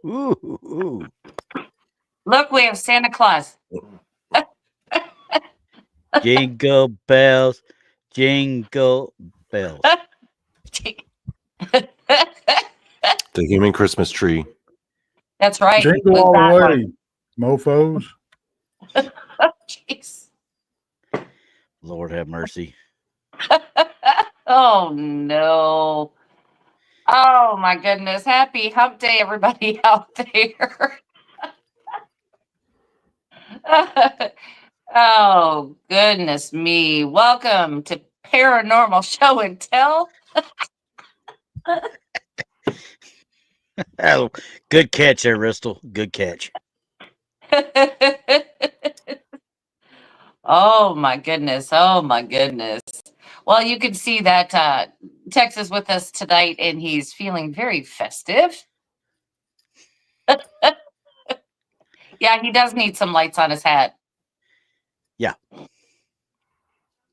Ooh. Look, we have Santa Claus. Jingle bells, jingle bells. The human Christmas tree. That's right. Jingle all the way, mofos. Jeez. Lord have mercy. Oh, no. Oh, my goodness. Happy hump day, everybody out there. Oh, goodness me. Welcome to Paranormal Show and Tell. Oh, good catch there, Ristle. Good catch. Oh, my goodness. Oh, my goodness. Well, you can see that Tex is with us tonight, and he's feeling very festive. Yeah, he does need some lights on his hat. Yeah.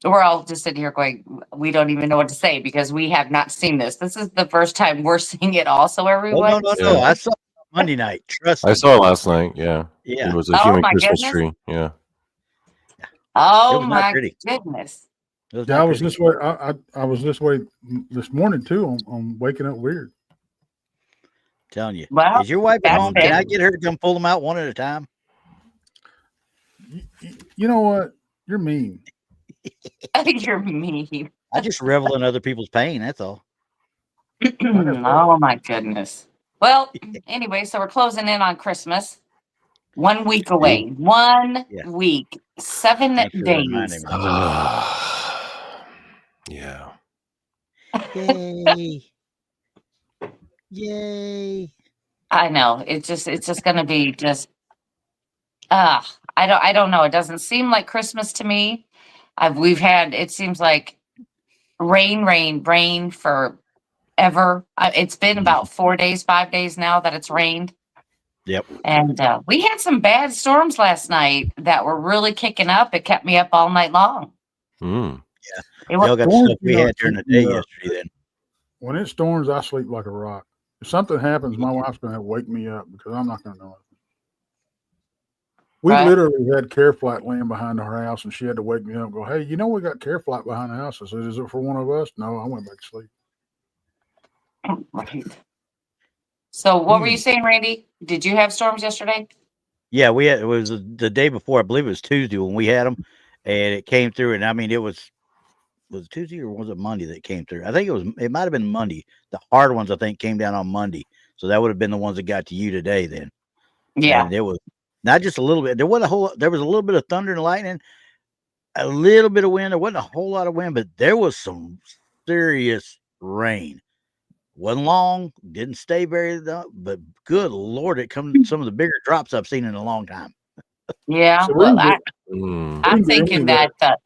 We're all just sitting here going, we don't even know what to say because we have not seen this. This is the first time we're seeing it also, everyone. No. I saw it Monday night. Trust me. I saw it last night. Yeah. Yeah. It was a human Christmas goodness. tree. Yeah. Oh, my goodness. Yeah, I was this way. I was this way this morning too. On waking up weird. Telling you. Well, is your wife at home? fair. Can I get her to come pull them out one at a time? You know what? You're mean. You're mean. I just revel in other people's pain. That's all. Oh, my goodness. Well, anyway, so we're closing in on Christmas. 1 week away. 1 week. 7 days. Yeah. Yay. Yay. I know. It's just going to be just, I don't know. It doesn't seem like Christmas to me. We've had, it seems like rain forever. It's been about 4 days, 5 days now that it's rained. Yep. And we had some bad storms last night that were really kicking up. It kept me up all night long. Mm. Yeah. It was, Y'all got the stuff we had during the day yesterday then. When it storms, I sleep like a rock. If something happens, my wife's going to have to wake me up because I'm not going to know it. We literally had care flat laying behind our house, and she had to wake me up and go, "Hey, you know we got care flat behind the house." I said, "Is it for one of us?" No, I went back to sleep. Right. So what were you saying, Randy? Did you have storms yesterday? Yeah, we had. It was the day before. I believe it was Tuesday when we had them, and it came through. And I mean, it was it Tuesday or was it Monday that came through? I think it was. It might have been Monday. The hard ones, I think, came down on Monday. So that would have been the ones that got to you today. Then, yeah, and it was not just a little bit. There wasn't a whole. There was a little bit of thunder and lightning, a little bit of wind. There wasn't a whole lot of wind, but there was some serious rain. Wasn't long, didn't stay very long, but good Lord, it comes some of the bigger drops I've seen in a long time. Yeah, So well, we I'm thinking that the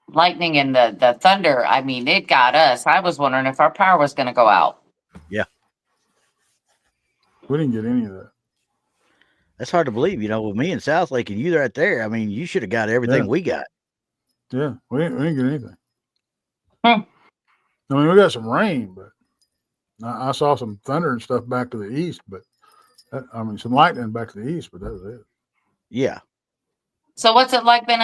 lightning and the thunder, I mean, it got us. I was wondering if our power was going to go out. Yeah. We didn't get any of that. That's hard to believe, you know, with me in South Lake and you right there. I mean, you should have got everything we got. Yeah, we didn't get anything. Hmm. I mean, we got some rain, but I saw some thunder and stuff back to the east, but some lightning back to the east, but that was it. Yeah. So what's it like being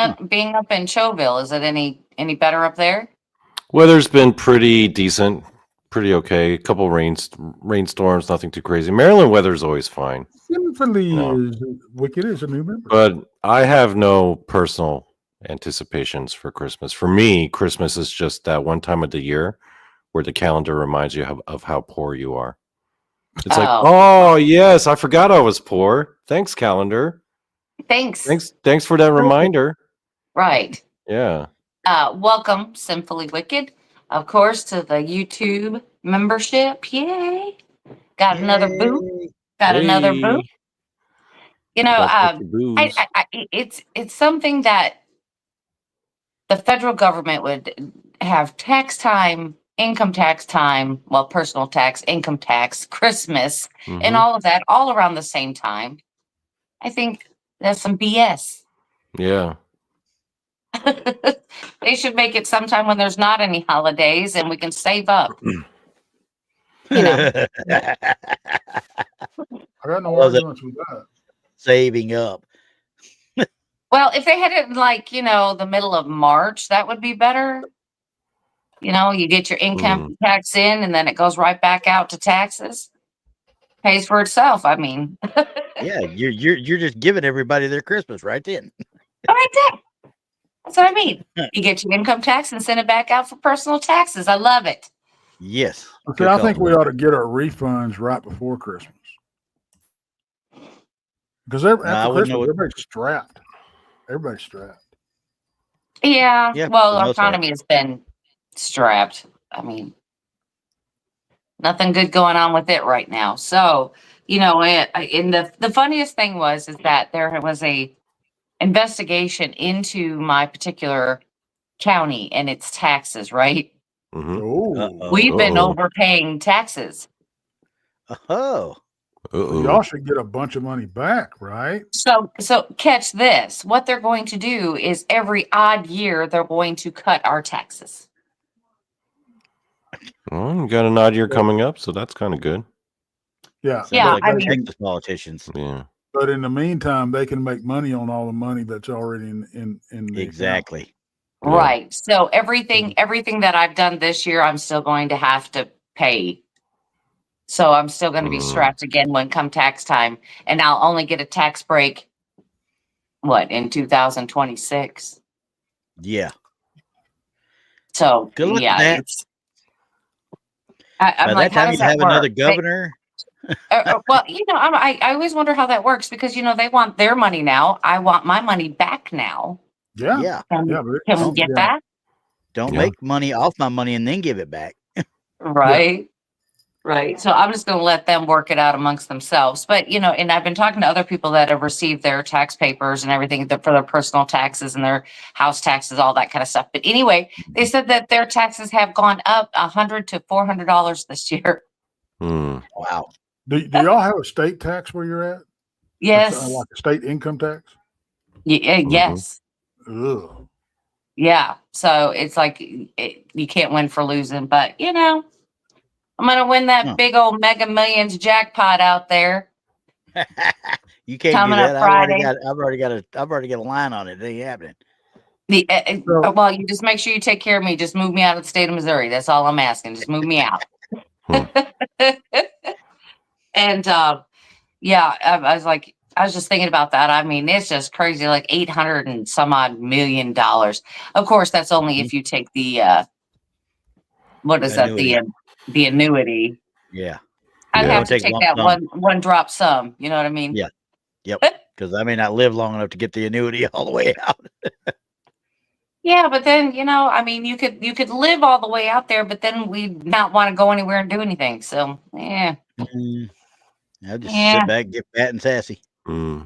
up in Choville? Is it any better up there? Weather's been pretty decent, pretty okay. A couple rainstorms, nothing too crazy. Maryland weather's always fine. Symphony is wicked as a new member. But I have no personal anticipations for Christmas. For me, Christmas is just that one time of the year where the calendar reminds you of how poor you are. It's like, oh yes, I forgot I was poor. Thanks, calendar. Thanks for that reminder. Right. Yeah. Welcome, Simply Wicked, of course, to the YouTube membership. Yay! Got another boo. Got another boo. You know, it's something that the federal government would have tax time, income tax time, well, personal tax, income tax, Christmas, and all of that all around the same time. I think that's some BS. Yeah. They should make it sometime when there's not any holidays and we can save up. You know. I got no Well, the- arguments with that. Saving up. Well, if they had it in like, the middle of March, that would be better. You get your income tax in and then it goes right back out to taxes. Pays for itself. I mean, Yeah, you're just giving everybody their Christmas right then. right there. That's what I mean. You get your income tax and send it back out for personal taxes. I love it. Yes. Okay, I think we ought to get our refunds right before Christmas. Because after Christmas, everybody's strapped. Everybody's strapped. Yeah. Yeah, Well, our economy has been strapped. I mean, nothing good going on with it right now. So, and the funniest thing is that there was a investigation into my particular county and its taxes, right? Oh, We've been overpaying taxes. Oh. Y'all should get a bunch of money back, right? So catch this. What they're going to do is every odd year, they're going to cut our taxes. Well, you got an odd year coming up, so that's kind of good. Yeah. Sounds like Texas politicians. Yeah. But in the meantime, they can make money on all the money that's already in the exactly. account. Right. So everything that I've done this year, I'm still going to have to pay. So I'm still going to be strapped again when come tax time, and I'll only get a tax break. In 2026? Yeah. So good luck yeah, with that. I'm By like, that time, how does you that have work? another governor. Well, I always wonder how that works because they want their money now. I want my money back now. Yeah. Can we get that? Don't make money off my money and then give it back. Right. Yeah. Right. So I'm just going to let them work it out amongst themselves. But, and I've been talking to other people that have received their tax papers and everything for their personal taxes and their house taxes, all that kind of stuff. But anyway, they said that their taxes have gone up $100 to $400 this year. Wow. Do y'all have a state tax where you're at? Yes. Like a state income tax? Yes. Ugh. Yeah. So it's like you can't win for losing, but I'm going to win that big old Mega Millions jackpot out there. You can't coming do that. Up Friday. I've already got a line on it. It ain't happening. Well, you just make sure you take care of me. Just move me out of the state of Missouri. That's all I'm asking. Just move me out. And I was just thinking about that. I mean, it's just crazy, like $800 and some odd million. Of course, that's only if you take the what is annuity. that? The annuity. Yeah. I'd have to take that one drop sum. You know what I mean? Yeah. Yep. Because I may not live long enough to get the annuity all the way out. Yeah, but then you could live all the way out there, but then we'd not want to go anywhere and do anything. So yeah. I'll just sit back, get fat and sassy. Mm.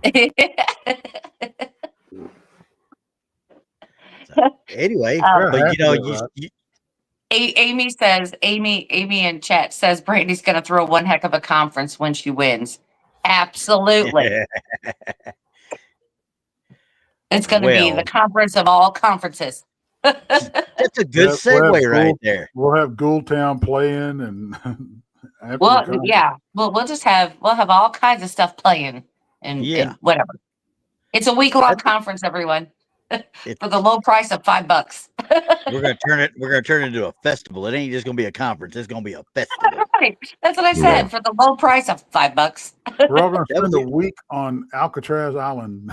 So, anyway, but Amy in chat says Brandy's going to throw one heck of a conference when she wins. Absolutely. It's going to be the conference of all conferences. That's a good segue right there. We'll have Ghoultown playing and we'll have all kinds of stuff playing and whatever. It's a week-long conference, everyone. For the low price of $5. We're gonna turn it into a festival. It ain't just gonna be a conference, it's gonna be a festival. Right. That's what I said. Yeah. For the low price of $5. We're all gonna spend a week on Alcatraz Island.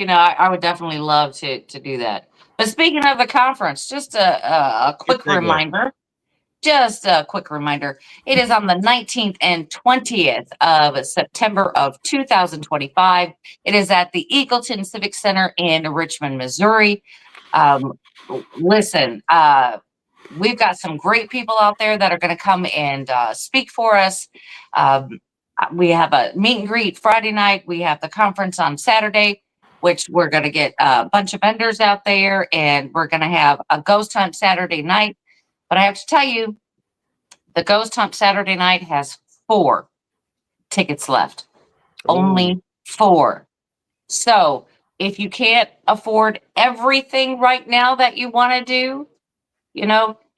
I would definitely love to do that. But speaking of the conference, just a quick reminder. Just a quick reminder. It is on the 19th and 20th of September of 2025. It is at the Eagleton Civic Center in Richmond, Missouri. Listen, we've got some great people out there that are going to come and speak for us. We have a meet and greet Friday night. We have the conference on Saturday, which we're going to get a bunch of vendors out there, and we're going to have a ghost hunt Saturday night. But I have to tell you, the Ghost Hunt Saturday night has 4 tickets left. Ooh. Only 4. So if you can't afford everything right now that you want to do,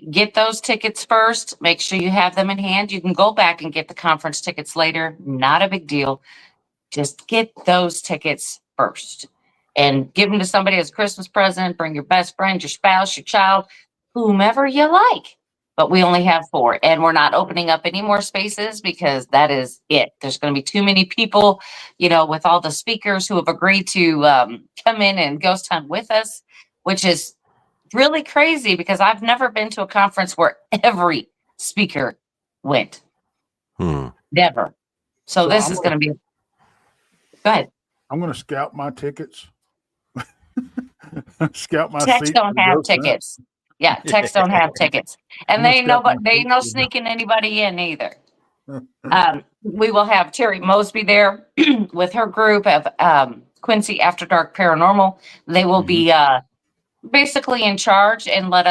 get those tickets first. Make sure you have them in hand. You can go back and get the conference tickets later. Not a big deal. Just get those tickets first and give them to somebody as a Christmas present. Bring your best friend, your spouse, your child, whomever you like. But we only have 4, and we're not opening up any more spaces because that is it. There's going to be too many people, with all the speakers who have agreed to come in and ghost hunt with us, which is really crazy because I've never been to a conference where every speaker went. Never. So this is going to be. Go ahead. I'm going to scout my tickets. Scout my Tex seats don't have tickets. Yeah, Tex don't have tickets, and they ain't no sneaking anybody in either. We will have Terry Mosby there with her group of Quincy After Dark Paranormal. They will be basically in charge and let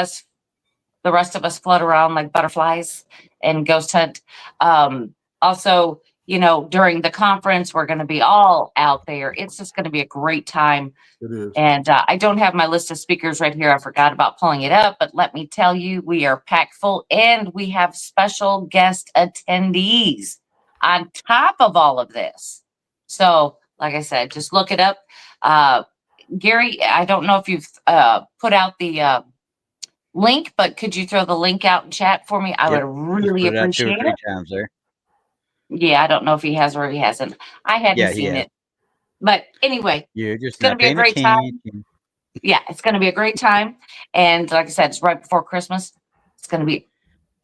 the rest of us float around like butterflies and ghost hunt. Also, during the conference, we're going to be all out there. It's just going to be a great time. It is. And I don't have my list of speakers right here. I forgot about pulling it up, but let me tell you, we are packed full and we have special guest attendees on top of all of this. So, like I said, just look it up. Gary, I don't know if you've put out the link, but could you throw the link out in chat for me? I would really appreciate it. 2 or 3 times there. Yeah, I don't know if he has or he hasn't. I hadn't seen it. But anyway, it's going to be a great time. Yeah, it's going to be a great time. And like I said, it's right before Christmas. It's going to be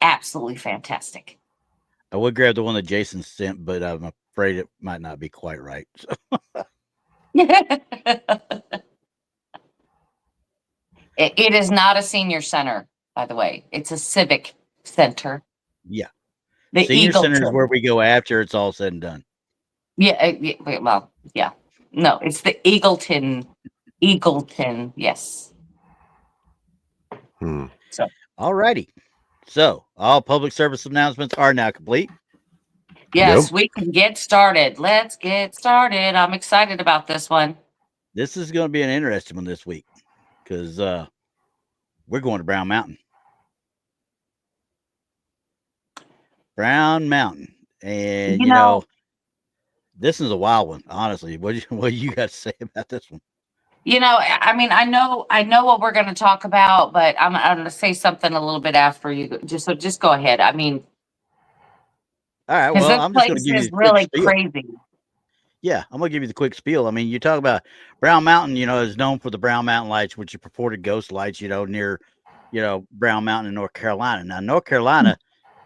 absolutely fantastic. I would grab the one that Jason sent, but I'm afraid it might not be quite right. So. It is not a senior center, by the way. It's a civic center. Yeah. The senior Eagleton. center is where we go after it's all said and done. Yeah. Well, yeah. No, it's the Eagleton. Eagleton. Yes. So. All righty. So all public service announcements are now complete. Yes, we can get started. Let's get started. I'm excited about this one. This is going to be an interesting one this week because we're going to Brown Mountain. Brown Mountain. And, you know, this is a wild one, honestly. What do you got to say about this one? I mean, I know what we're going to talk about, but I'm going to say something a little bit after you. Just go ahead. I mean, all right. Well, I'm just going to give you really crazy. Yeah, I'm going to give you the quick spiel. I mean, you talk about Brown Mountain, is known for the Brown Mountain lights, which are purported ghost lights, near, Brown Mountain in North Carolina. Now, North Carolina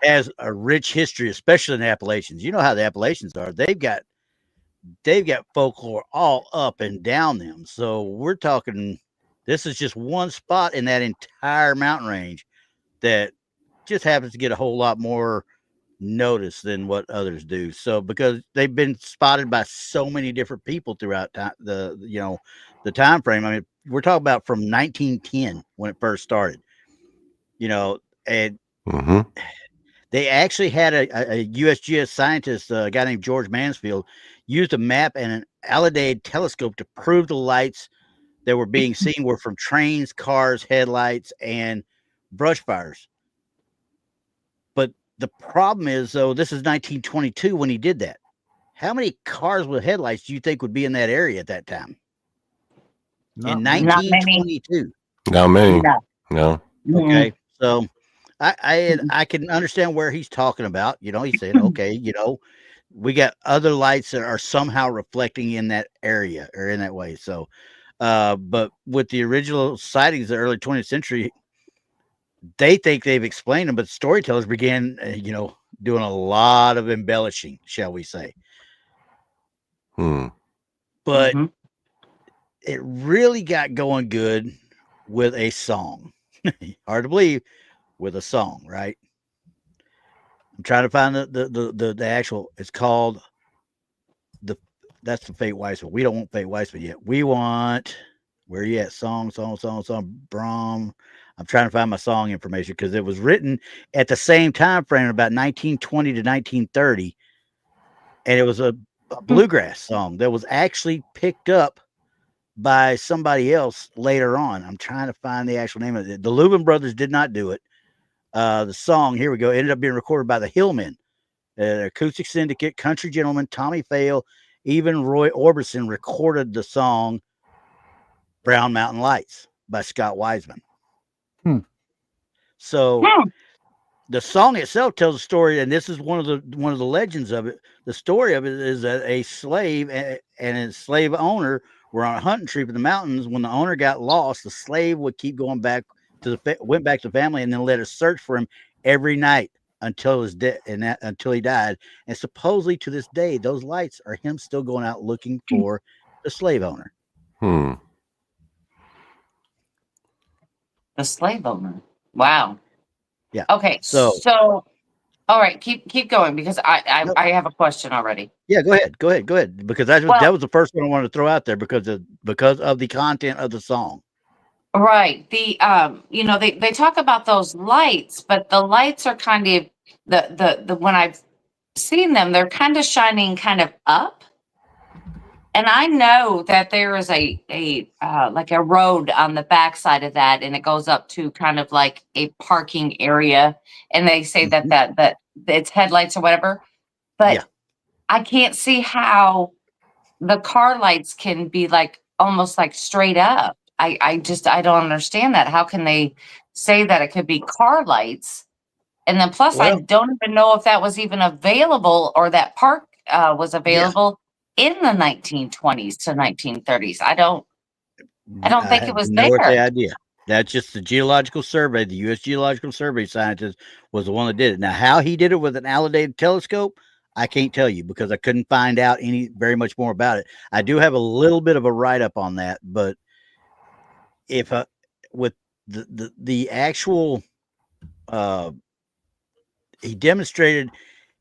has a rich history, especially in the Appalachians. You know how the Appalachians are. They've got folklore all up and down them. So we're talking, this is just one spot in that entire mountain range that just happens to get a whole lot more notice than what others do. So because they've been spotted by so many different people throughout the time frame. I mean, we're talking about from 1910 when it first started, and they actually had a USGS scientist, a guy named George Mansfield, used a map and an Alidade telescope to prove the lights that were being seen were from trains, cars, headlights, and brush fires. But the problem is, though, this is 1922 when he did that. How many cars with headlights do you think would be in that area at that time? In 1922. Not many. No. Okay. So I can understand where he's talking about. He's saying, okay, we got other lights that are somehow reflecting in that area or in that way. So, but with the original sightings of the early 20th century, they think they've explained them, but storytellers began, doing a lot of embellishing, shall we say. But it really got going good with a song. Hard to believe, with a song, right? I'm trying to find the actual. It's called that's the Fate Weissman. We don't want Fate Weissman yet. We want, where are you at? Song. Brom. I'm trying to find my song information because it was written at the same time frame, about 1920 to 1930, and it was a bluegrass song that was actually picked up by somebody else later on. I'm trying to find the actual name of it. The Lubin brothers did not do it. The song, here we go, ended up being recorded by the Hillmen, acoustic syndicate, country gentleman, Tommy Fail, even Roy Orbison recorded the song Brown Mountain Lights by Scott Wiseman. So the song itself tells a story, and this is one of the legends of it. The story of it is that a slave and a slave owner were on a hunting trip in the mountains. When the owner got lost, the slave would keep going back went back to the family, and then let us search for him every night until his until he died. And supposedly to this day, those lights are him still going out looking for the slave owner. The slave owner. Wow. Yeah. Okay. So all right, keep going, because I have a question already. Yeah, go ahead, because that was the first one I wanted to throw out there because of the content of the song. Right. The they talk about those lights, but the lights are kind of the when I've seen them, they're kind of shining kind of up. And I know that there is a like a road on the backside of that, and it goes up to kind of like a parking area, and they say that it's headlights or whatever. But I can't see how the car lights can be like almost like straight up. I don't understand that. How can they say that it could be car lights? And then plus, I don't even know if that was even available, or that park was available in the 1920s to 1930s. I don't think it was there. No idea. That's just the Geological Survey. The U.S. Geological Survey scientist was the one that did it. Now, how he did it with an alligator telescope, I can't tell you, because I couldn't find out very much more about it. I do have a little bit of a write-up on that, but if with the actual he demonstrated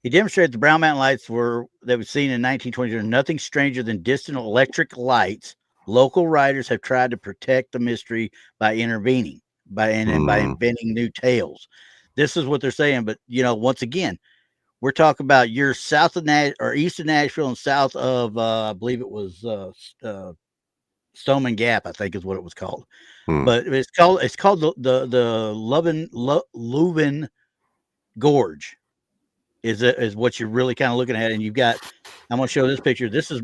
the Brown Mountain Lights that was seen in 1920 are nothing stranger than distant electric lights. Local writers have tried to protect the mystery by intervening, by inventing new tales. This is what they're saying. But once again, we're talking about you're south of east of Nashville and south of I believe it was Stoneman Gap, I think is what it was called. But it's called the Leuven Gorge is what you're really kind of looking at. And you've got, I'm going to show this picture. This is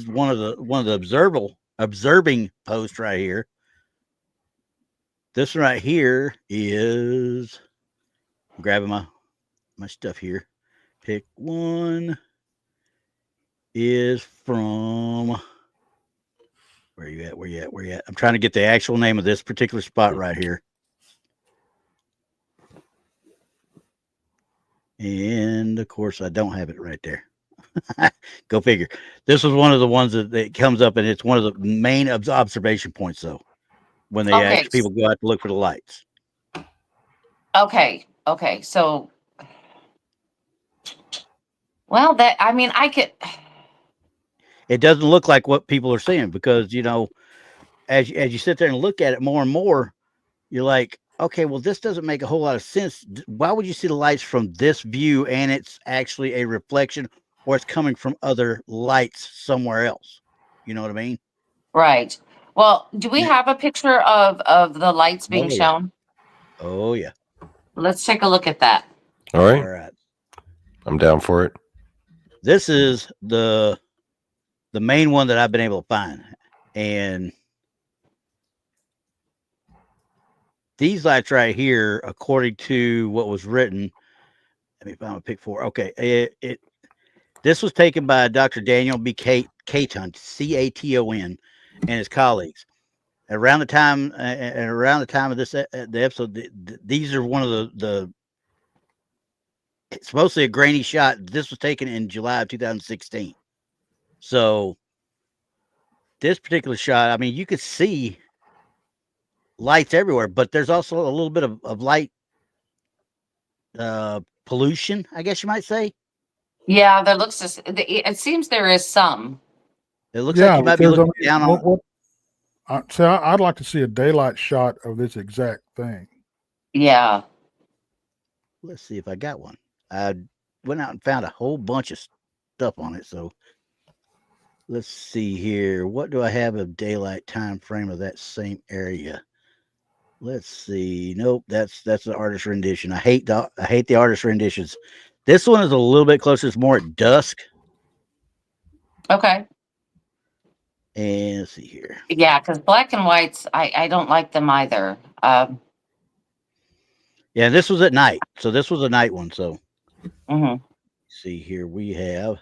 one of the observing posts right here. This one right here is, I'm grabbing my stuff here. Pick one is from, where you at? I'm trying to get the actual name of this particular spot right here. And of course, I don't have it right there. Go figure. This was one of the ones that comes up, and it's one of the main observation points, though, when they actually people go out to look for the lights. Okay. So, well, I could. It doesn't look like what people are saying, because as you sit there and look at it more and more, you're like, okay, well, this doesn't make a whole lot of sense. Why would you see the lights from this view and it's actually a reflection, or it's coming from other lights somewhere else? You know what I mean? Right. Well, do we have a picture of the lights being shown? Oh, yeah. Let's take a look at that. All right. I'm down for it. This is the main one that I've been able to find. And these lights right here, according to what was written, let me find a pick four. Okay. This was taken by Dr. Daniel B. Caton, Caton, and his colleagues. Around the time of this the episode, these are one of the it's mostly a grainy shot. This was taken in July of 2016. So this particular shot, I mean, you could see lights everywhere, but there's also a little bit of light pollution, I guess you might say. Yeah, it seems there is some. It looks like you might be looking down on. So I'd like to see a daylight shot of this exact thing. Yeah. Let's see if I got one. I went out and found a whole bunch of stuff on it. So let's see here. What do I have of daylight time frame of that same area? Let's see. Nope, that's the artist rendition. I hate the artist renditions. This one is a little bit closer. It's more at dusk. Okay. And let's see here. Yeah, because black and whites, I don't like them either. Yeah, this was at night. So this was a night one. So Mhm. see here we have,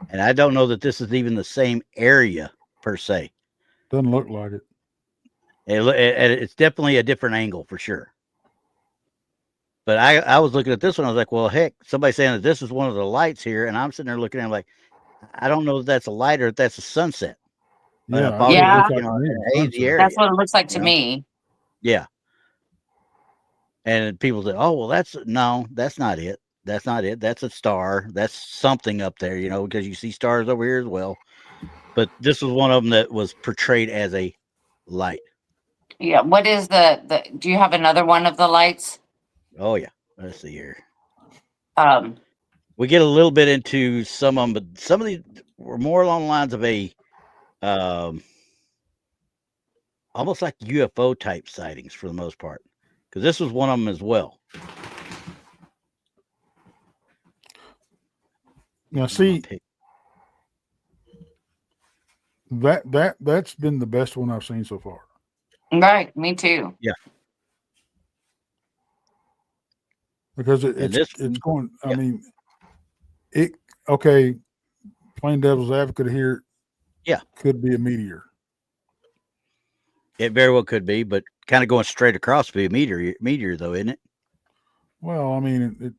and I don't know that this is even the same area per se. Doesn't look like it. It's definitely a different angle for sure. But I was looking at this one. I was like, well, heck, somebody's saying that this is one of the lights here. And I'm sitting there looking at it like, I don't know if that's a light or if that's a sunset. Yeah, foggy Yeah. look, in a hazy area. That's what it looks like to you know? me. Yeah. And people say, oh, well, that's not it. That's not it. That's a star. That's something up there, because you see stars over here as well. But this was one of them that was portrayed as a light. Yeah. What is the do you have another one of the lights? Oh, yeah. Let's see here. We get a little bit into some of them, but some of these were more along the lines of a almost like UFO type sightings for the most part, because this was one of them as well. Now, see, that's been the best one I've seen so far. Right, me too. Yeah. Because it's going. I mean, okay. Plain devil's advocate here. Yeah, could be a meteor. It very well could be, but kind of going straight across to be a meteor though, isn't it? Well, I mean,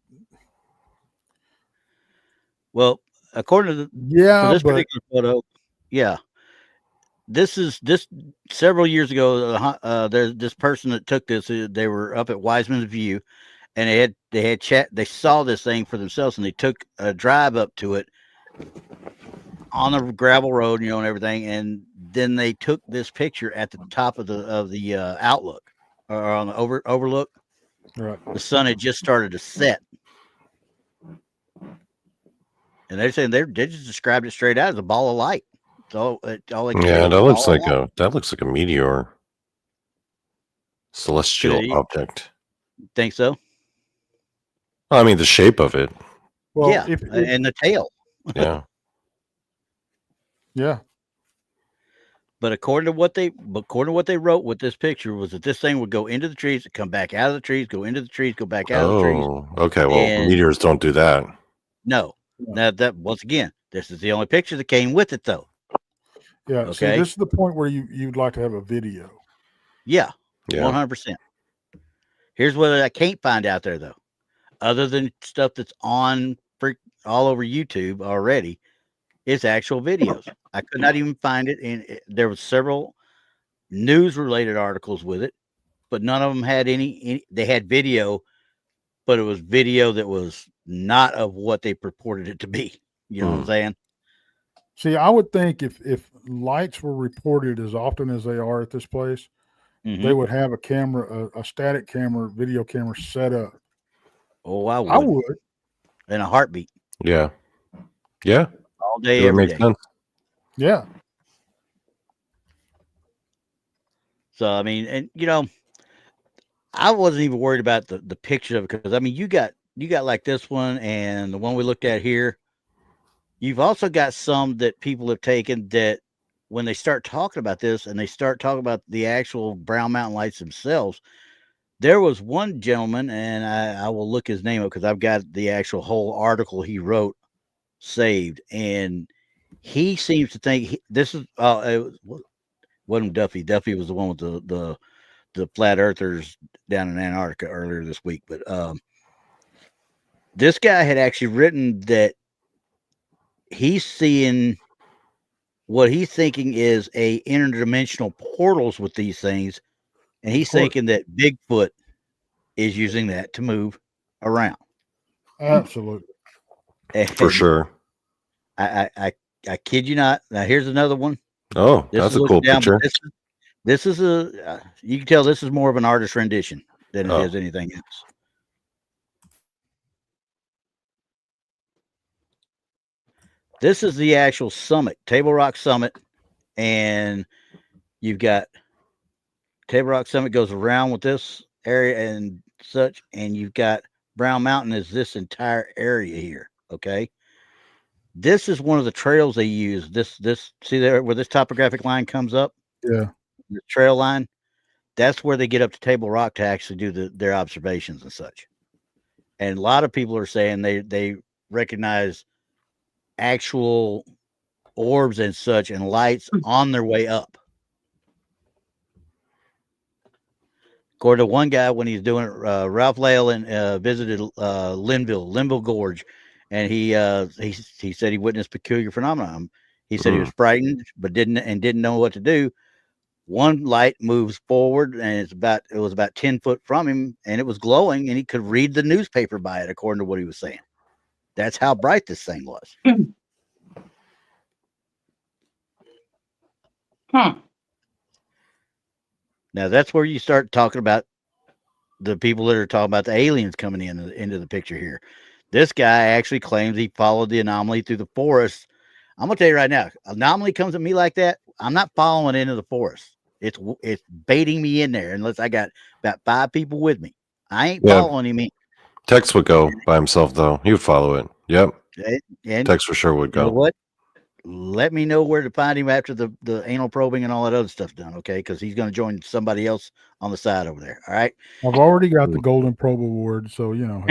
well, according to this particular photo, yeah, this several years ago. There's this person that took this. They were up at Wiseman's View, and they saw this thing for themselves, and they took a drive up to it on the gravel road, and everything, and then they took this picture at the top of the outlook or on the overlook. Right. The sun had just started to set, and they're saying they just described it straight out as a ball of light. So that looks like a meteor, celestial object. Think so? I mean, the shape of it. Well, yeah, and the tail. Yeah. Yeah. But according to what they wrote with this picture was that this thing would go into the trees, come back out of the trees, go into the trees, go back out of the trees. Oh, okay. Well, meteors don't do that. No. Now that once again, this is the only picture that came with it, though. Yeah. Okay. See, this is the point where you'd like to have a video. Yeah. 100%. Here's what I can't find out there though, other than stuff that's on all over YouTube already. It's actual videos. I could not even find it, and there was several news-related articles with it, but none of them had any. They had video, but it was video that was not of what they purported it to be. You know what I'm saying? See, I would think if lights were reported as often as they are at this place, they would have a camera, a static camera, video camera set up. Oh, I would. In a heartbeat. Yeah. Yeah. All day, every day. Sense. Yeah. So, I mean, and I wasn't even worried about the picture of it, because I mean, you got like this one and the one we looked at here. You've also got some that people have taken that when they start talking about this and they start talking about the actual Brown Mountain lights themselves. There was one gentleman, and I will look his name up because I've got the actual whole article he wrote saved, and he seems to think this is it wasn't Duffy. Duffy was the one with the flat earthers down in Antarctica earlier this week, but this guy had actually written that he's seeing what he's thinking is a interdimensional portals with these things, and he's thinking that Bigfoot is using that to move around. Absolutely. For sure. I kid you not. Now here's another one. Oh, that's a cool picture. This is you can tell this is more of an artist rendition than it is anything else. This is the actual summit, Table Rock Summit and you've got Table Rock Summit goes around with this area and such, and you've got Brown Mountain is this entire area here. Okay. This is one of the trails they use. This see there where this topographic line comes up? Yeah. The trail line. That's where they get up to Table Rock to actually do their observations and such. And a lot of people are saying they recognize actual orbs and such and lights on their way up. According to one guy, when he's doing it, Ralph Lalen visited Linville Gorge, and he said he witnessed peculiar phenomenon. He said he was frightened, but didn't know what to do. One light moves forward, and it was about 10 foot from him, and it was glowing, and he could read the newspaper by it, according to what he was saying. That's how bright this thing was. Now that's where you start talking about the people that are talking about the aliens coming into the picture here. This guy actually claims he followed the anomaly through the forest. I'm gonna tell you right now, anomaly comes at me like that, I'm not following into the forest. It's baiting me in there unless I got about 5 people with me. I ain't following him in. Tex would go by himself though. He would follow it. Yep. And Tex for sure would go. You know what? Let me know where to find him after the anal probing and all that other stuff done, okay? Because he's going to join somebody else on the side over there. All right. I've already got the Golden Probe Award, so you know.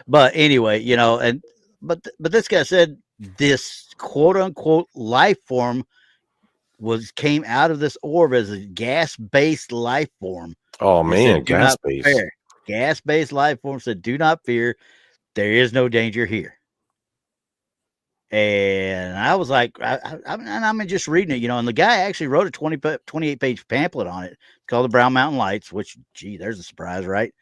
But anyway, you know, but this guy said this quote unquote life form came out of this orb as a gas-based life form. Oh man, gas-based. Gas-based life form said, "Do not fear. There is no danger here." And I was like, I'm just reading it, you know, and the guy actually wrote a 28-page pamphlet on it. It's called The Brown Mountain Lights, which, gee, there's a surprise, right?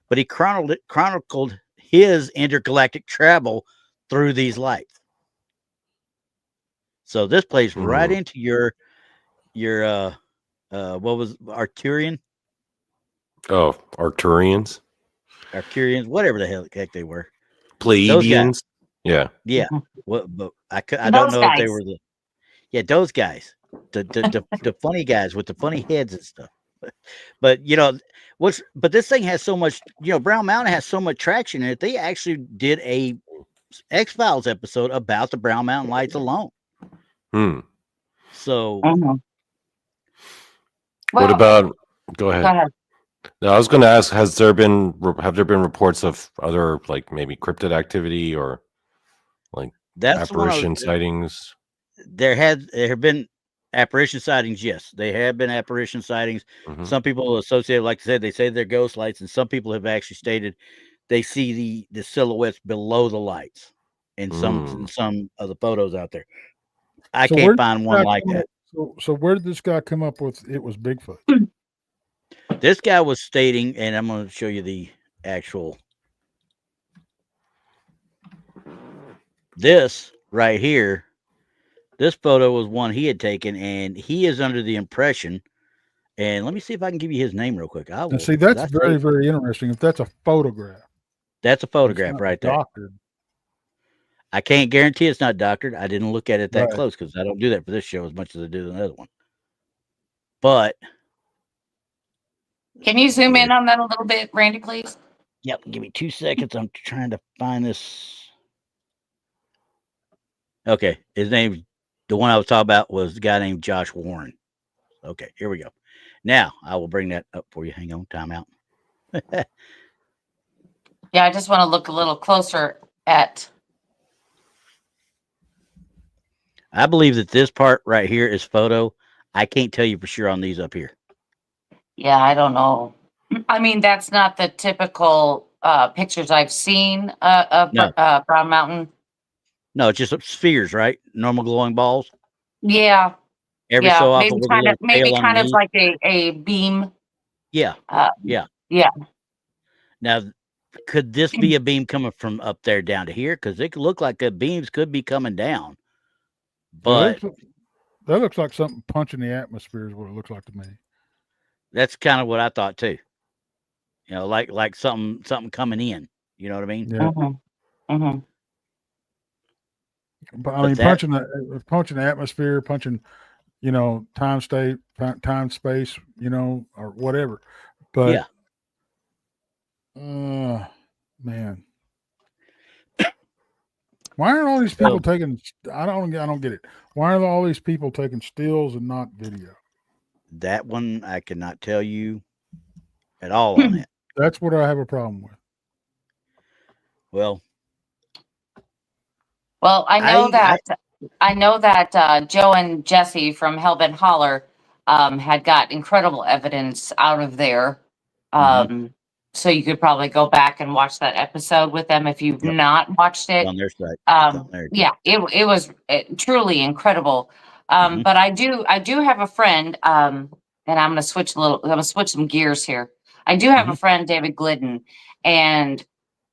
But he chronicled his intergalactic travel through these lights. So this plays right into your what was Arcturian? Oh, Arcturians, whatever the heck they were. Pleiadians. Yeah. What? But I don't know if they were those guys, the funny guys with the funny heads and stuff. But you know but this thing has so much. You know, Brown Mountain has so much traction in it. They actually did a X-Files episode about the Brown Mountain Lights alone. So, what about? Go ahead. No, I was going to ask: have there been reports of other, like maybe cryptid activity or like apparition sightings? There have been apparition sightings. Yes, they have been apparition sightings. Some people associate, like I said, they say they're ghost lights, and some people have actually stated they see the silhouettes below the lights in some of the photos out there. I can't find one like that. So where did this guy come up with it was Bigfoot? This guy was stating, and I'm going to show you the actual. This right here, this photo was one he had taken, and he is under the impression. And let me see if I can give you his name real quick. I will. See, that's very, very interesting. If that's a photograph, that's a photograph right there. Doctored. I can't guarantee it's not doctored. I didn't look at it that close because I don't do that for this show as much as I do the other one. But can you zoom in on that a little bit, Randy, please? Yep. Give me 2 seconds. I'm trying to find this. Okay. His name, the one I was talking about, was the guy named Josh Warren. Okay. Here we go. Now I will bring that up for you. Hang on. Time out. Yeah, I just want to look a little closer at. I believe that this part right here is photo. I can't tell you for sure on these up here. Yeah, I don't know. I mean, that's not the typical pictures I've seen of Brown Mountain. No, it's just spheres, right? Normal glowing balls. Yeah. Every so often, maybe kind of like a beam. Yeah. Yeah. Now, could this be a beam coming from up there down to here? Because it could look like the beams could be coming down. But that looks like something punching the atmosphere is what it looks like to me. That's kind of what I thought too. You know, like something coming in. You know what I mean? Yeah. But I mean, punching the atmosphere, punching, time, space, or whatever. But man, why aren't all these people taking? I don't get it. Why are all these people taking stills and not video? That one I cannot tell you at all on it. That's what I have a problem with. Well, I know that Joe and Jesse from Hellbent Holler had got incredible evidence out of there. So you could probably go back and watch that episode with them if you've not watched it. On their site. It was truly incredible. But I do have a friend, and I'm gonna switch some gears here. I do have a friend, David Glidden, and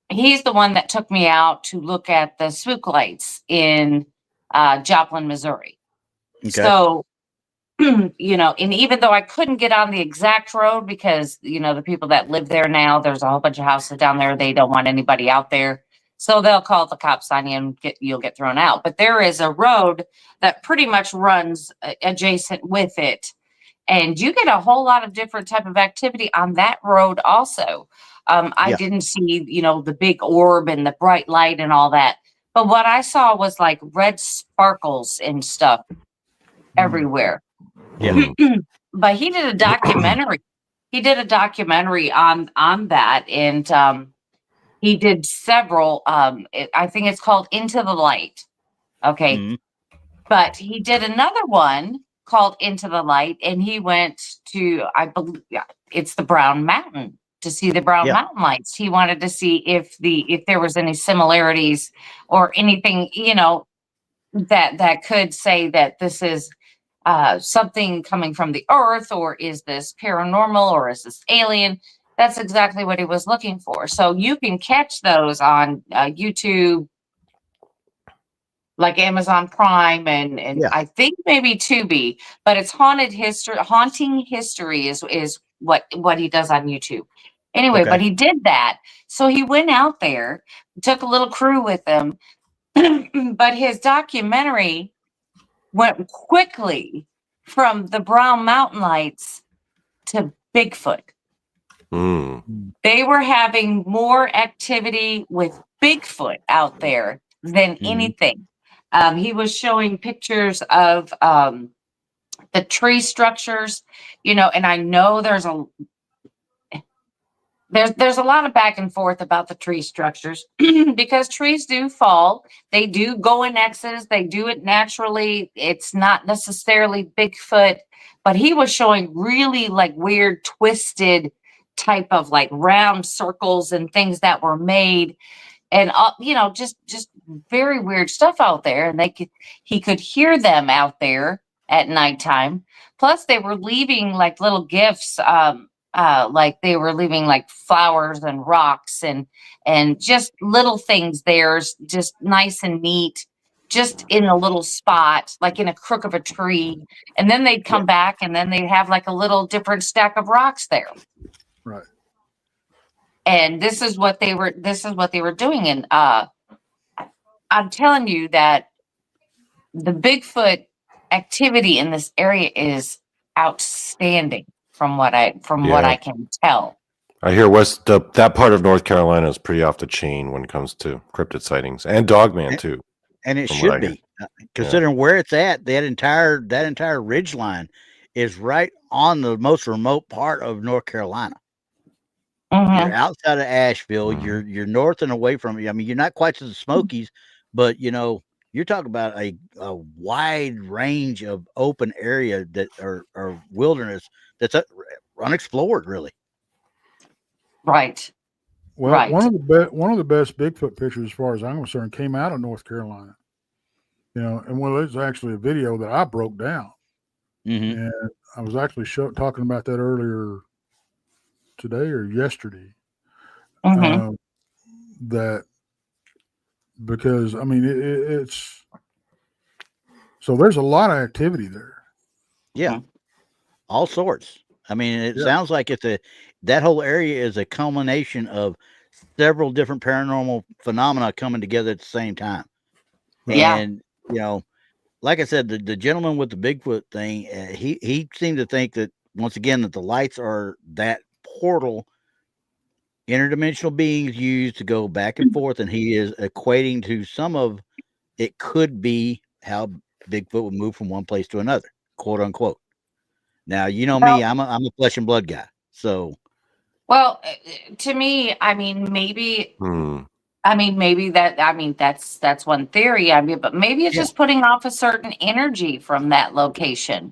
he's the one that took me out to look at the spook lights in Joplin, Missouri. Okay. So, and even though I couldn't get on the exact road because, the people that live there now, there's a whole bunch of houses down there. They don't want anybody out there. So they'll call the cops on you and you'll get thrown out. But there is a road that pretty much runs adjacent with it. And you get a whole lot of different type of activity on that road also. I didn't see, the big orb and the bright light and all that. But what I saw was like red sparkles and stuff everywhere. Yeah. But he did a documentary. On that. And he did several. I think it's called Into the Light. Okay. But he did another one called Into the Light. And he went to, I believe, it's the Brown Mountain. To see the Brown Mountain lights. He wanted to see if there was any similarities or anything, that could say that this is something coming from the earth, or is this paranormal, or is this alien? That's exactly what he was looking for. So you can catch those on YouTube, like Amazon Prime, and I think maybe Tubi, but it's haunting history is what he does on YouTube. Anyway, but he did that. So he went out there, took a little crew with him, but his documentary went quickly from the Brown Mountain lights to Bigfoot. They were having more activity with Bigfoot out there than anything. He was showing pictures of the tree structures, and I know there's a lot of back and forth about the tree structures because trees do fall. They do go in X's. They do it naturally. It's not necessarily Bigfoot, but he was showing really like weird twisted type of like round circles and things that were made and, just very weird stuff out there. And he could hear them out there at nighttime. Plus they were leaving like little gifts, like they were leaving like flowers and rocks and just little things there's just nice and neat, just in a little spot, like in a crook of a tree. And then they'd come back and then they'd have like a little different stack of rocks there. Right. And this is what they were doing. And I'm telling you that the Bigfoot activity in this area is outstanding. From what I can tell, I hear that part of North Carolina is pretty off the chain when it comes to cryptid sightings and Dogman too. And it should be, considering where it's at. That entire ridge line is right on the most remote part of North Carolina. You're outside of Asheville. You're north and away from. I mean, you're not quite to the Smokies, but you're talking about a wide range of open area that are wilderness that's unexplored, really. Right. Well, one of the best Bigfoot pictures, as far as I'm concerned, came out of North Carolina. And it's actually a video that I broke down, and I was actually talking about that earlier today or yesterday. That because I mean it's so there's a lot of activity there. Yeah. All sorts. I mean, it sounds like that whole area is a culmination of several different paranormal phenomena coming together at the same time. Yeah. And like I said, the gentleman with the Bigfoot thing, he seemed to think that once again that the lights are that portal interdimensional beings use to go back and forth, and he is equating to some of it could be how Bigfoot would move from one place to another, quote unquote. Now, you know me, I'm a flesh and blood guy. So, well, to me, I mean, maybe that's one theory. I mean, but maybe it's just putting off a certain energy from that location,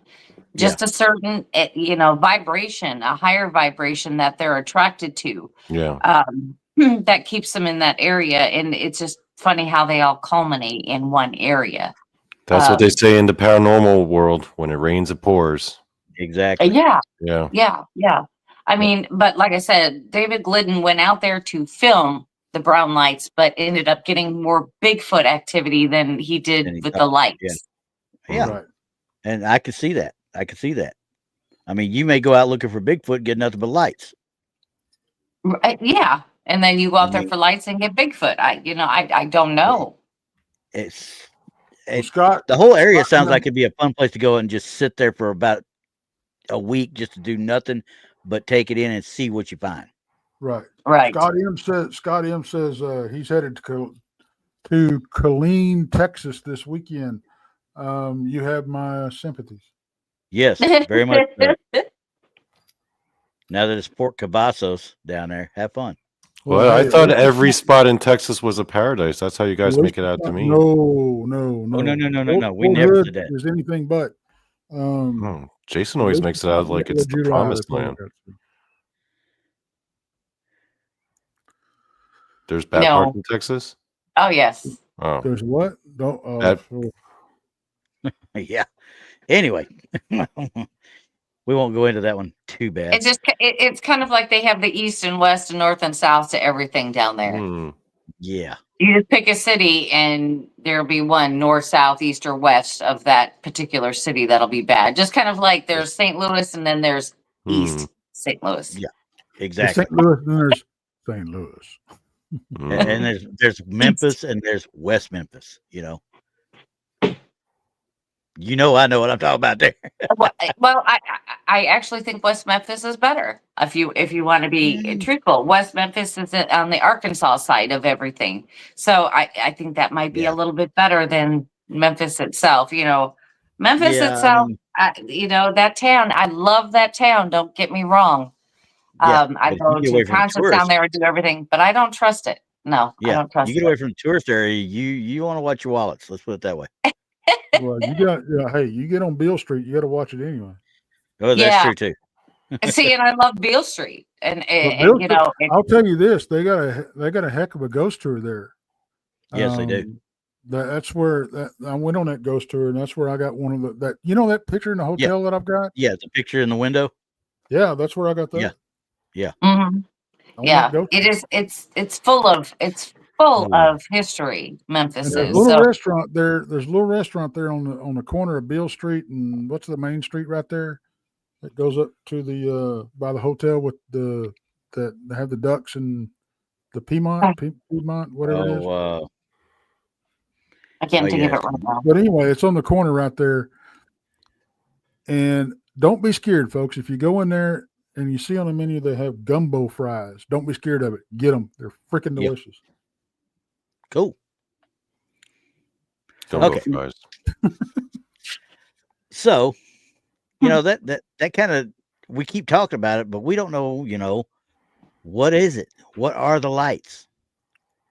just a certain, vibration, a higher vibration that they're attracted to. Yeah. That keeps them in that area, and it's just funny how they all culminate in one area. That's what they say in the paranormal world. When it rains, it pours. Exactly. Yeah. I mean, but like I said, David Glidden went out there to film the brown lights, but ended up getting more Bigfoot activity than he did with the lights. Yeah. Right. And I could see that. I mean, you may go out looking for Bigfoot and get nothing but lights. Yeah. And then you go out there for lights and get Bigfoot. I don't know. Scott, the whole area sounds like it'd be a fun place to go and just sit there for about a week just to do nothing but take it in and see what you find. Right. Right. Scott M says he's headed to Killeen, Texas this weekend. You have my sympathies. Yes, very much. Now that it's Port Cavazos down there, have fun. Well, I thought every spot in Texas was a paradise. That's how you guys make it out to me. No. We never did that. There's anything but. Jason always makes it out like it's the promised land. There's bad parts in Texas? Oh, yes. Oh. There's what? Yeah. Anyway, we won't go into that one too bad. It's kind of like they have the east and west and north and south to everything down there. Yeah. You just pick a city and there'll be one north, south, east, or west of that particular city that'll be bad. Just kind of like there's St. Louis and then there's East St. Louis. Yeah, exactly. St. Louis and there's St. Louis. And there's Memphis and there's West Memphis, I know what I'm talking about there. Well, I actually think West Memphis is better. If you want to be truthful, West Memphis is on the Arkansas side of everything. So I think that might be a little bit better than Memphis itself. Memphis itself, that town. I love that town. Don't get me wrong. I go to concerts down there and do everything, but I don't trust it. No, I don't trust it. You get away from the tourist area, you want to watch your wallets. Let's put it that way. Well, you get on Beale Street, you got to watch it anyway. Oh, that's true too. See, and I love Beale Street, and I'll tell you this: they got a heck of a ghost tour there. Yes, they do. That's where I went on that ghost tour, and that's where I got one of that picture in the hotel that I've got. Yeah, the picture in the window. Yeah, that's where I got that. Yeah. Mm-hmm. Yeah, it is. It's full of history. Memphis is. There's a little restaurant there. There's a little restaurant there on the corner of Beale Street and what's the main street right there? It goes up to the by the hotel with that have the ducks and the Piedmont, whatever it is. I can't think of it right now. But anyway, it's on the corner right there. And don't be scared, folks. If you go in there and you see on the menu they have gumbo fries, don't be scared of it. Get them. They're freaking delicious. Cool. Gumbo fries. So, that kind of, we keep talking about it, but we don't know, what is it? What are the lights?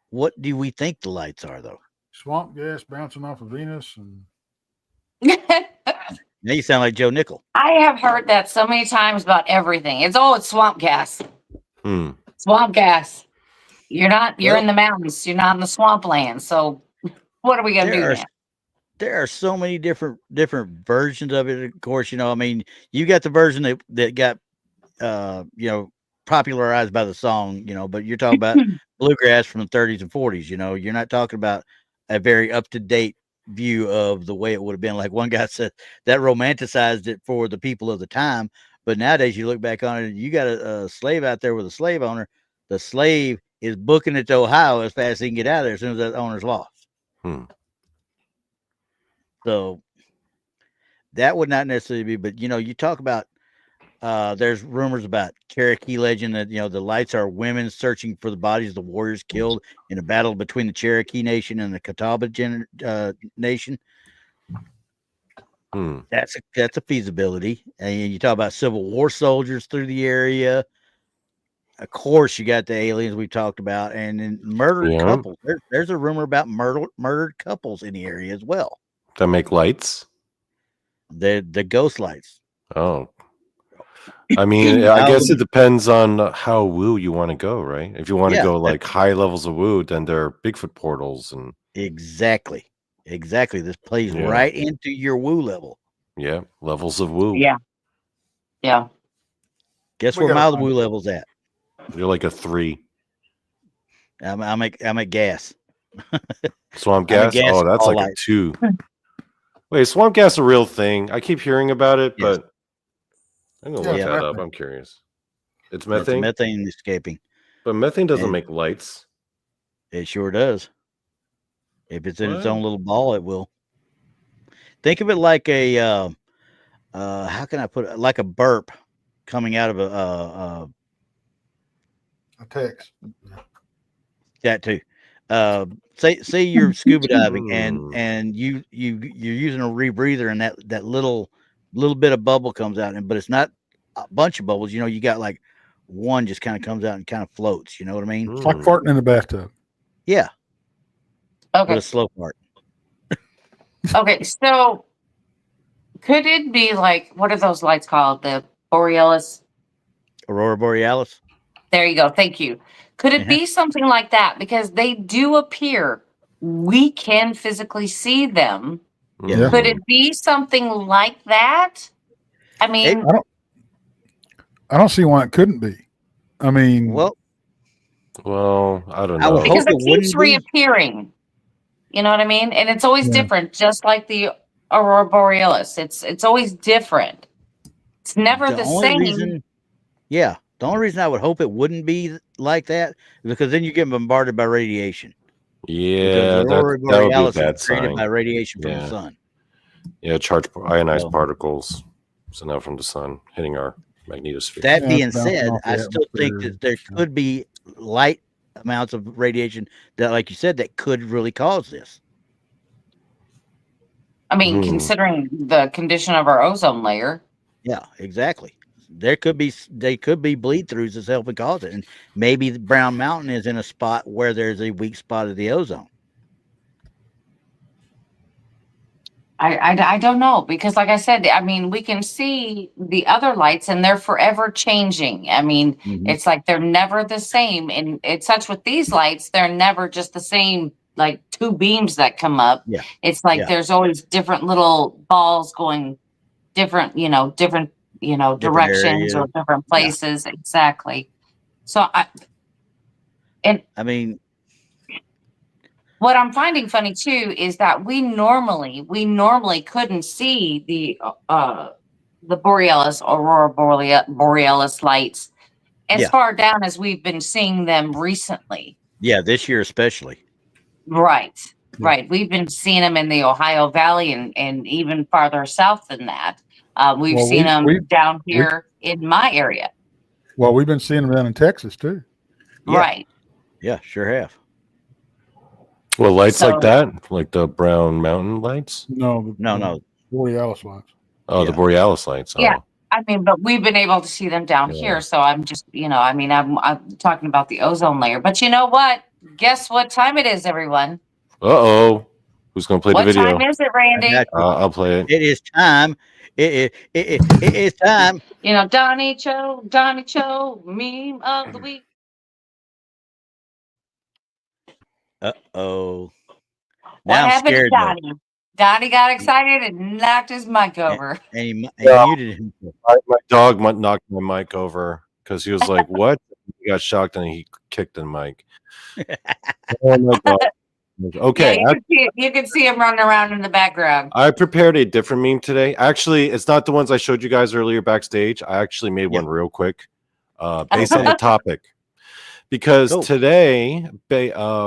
What do we think the lights are, though? Swamp gas bouncing off of Venus. And now you sound like Joe Nickel. I have heard that so many times about everything. It's swamp gas. Swamp gas. You're in the mountains. You're not in the swampland. So what are we going to do now? There are so many different versions of it. Of course, you got the version that got, popularized by the song, but you're talking about bluegrass from the 30s and 40s. You're not talking about a very up-to-date view of the way it would have been. Like one guy said, that romanticized it for the people of the time. But nowadays you look back on it, you got a slave out there with a slave owner. The slave is booking it to Ohio as fast as he can get out of there as soon as that owner's lost. So that would not necessarily be, but you talk about there's rumors about Cherokee legend that the lights are women searching for the bodies of the warriors killed in a battle between the Cherokee Nation and the Catawba Nation. That's a feasibility. And you talk about Civil War soldiers through the area. Of course, you got the aliens we talked about, and then murdered couples. There's a rumor about murdered couples in the area as well. That make lights. The ghost lights. Oh, I mean, I guess it depends on how woo you want to go, right? If you want to go like high levels of woo, then there are Bigfoot portals and exactly. This plays right into your woo level. Yeah, levels of woo. Yeah. Guess where my woo level's at? You're like a 3. I'm at gas. Swamp gas? Oh, that's like a 2. Wait, swamp gas a real thing? I keep hearing about it, but I'm gonna look that up. I'm curious. It's methane. It's methane escaping. But methane doesn't make lights. It sure does. If it's in its own little ball, it will. Think of it like a how can I put it? Like a burp coming out of a Tex. That too. Say you're scuba diving and you're using a rebreather and that little bit of bubble comes out, but it's not a bunch of bubbles. You got like one just kind of comes out and kind of floats. You know what I mean? It's like farting in the bathtub. Yeah. Okay. But a slow fart. Okay, so could it be like, what are those lights called? The Borealis? Aurora Borealis? There you go. Thank you. Could it be something like that? Because they do appear, we can physically see them. Yeah. Could it be something like that? I mean, I don't see why it couldn't be. I mean, well, I don't know. Because it keeps reappearing. You know what I mean? And it's always different, just like the Aurora Borealis. It's always different. It's never the same. The only reason I would hope it wouldn't be like that is because then you get bombarded by radiation. Yeah, that would be a bad sign. Created by radiation from the sun. Yeah, charged ionized particles sent out from the sun hitting our magnetosphere. That being said, I still think that there could be light amounts of radiation that, like you said, that could really cause this. I mean, considering the condition of our ozone layer. Yeah, exactly. They could be bleed throughs that's helping cause it, and maybe the Brown Mountain is in a spot where there's a weak spot of the ozone. I don't know, because like I said, I mean, we can see the other lights and they're forever changing. I mean, it's like they're never the same. And it's such with these lights, they're never just the same, like 2 beams that come up. Yeah. It's like there's always different little balls going different directions areas. or different places. Yeah. Exactly. So what I'm finding funny too is that we normally couldn't see the Borealis, Aurora Borealis lights as far down as we've been seeing them recently. Yeah, this year especially. Right. We've been seeing them in the Ohio Valley and even farther south than that. We've seen them down here in my area. Well, we've been seeing them down in Texas too. Yeah. Right. Yeah, sure have. Well, lights like that, like the Brown Mountain lights? No. Borealis lights. Oh, the Borealis lights. Oh. Yeah. I mean, but we've been able to see them down here. So I'm just, I'm talking about the ozone layer. But you know what? Guess what time it is, everyone? Uh-oh. Who's going to play the video? What time is it, Randy? I'll play it. It is time. It is time. Donny Cho, meme of the week. Uh-oh. What happened to Donny? Donny got excited and knocked his mic over. And he muted him. My dog knocked my mic over because he was like, what? He got shocked and he kicked the mic. Oh my God. Okay. Yeah, you can see him running around in the background. I prepared a different meme today. Actually, it's not the ones I showed you guys earlier backstage. I actually made one real quick based on the topic. Because today,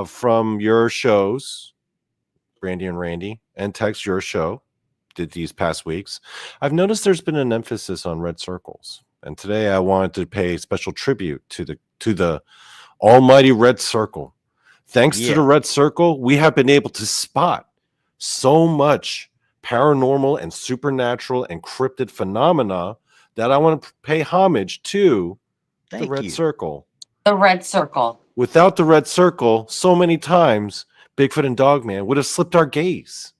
from your shows, Brandi and Randy, and Tex, your show, did these past weeks, I've noticed there's been an emphasis on red circles. And today I wanted to pay special tribute to the almighty red circle. Thanks to the red circle, we have been able to spot so much paranormal and supernatural and cryptid phenomena that I want to pay homage to the red circle. The red circle. Without the red circle, so many times Bigfoot and Dogman would have slipped our gaze.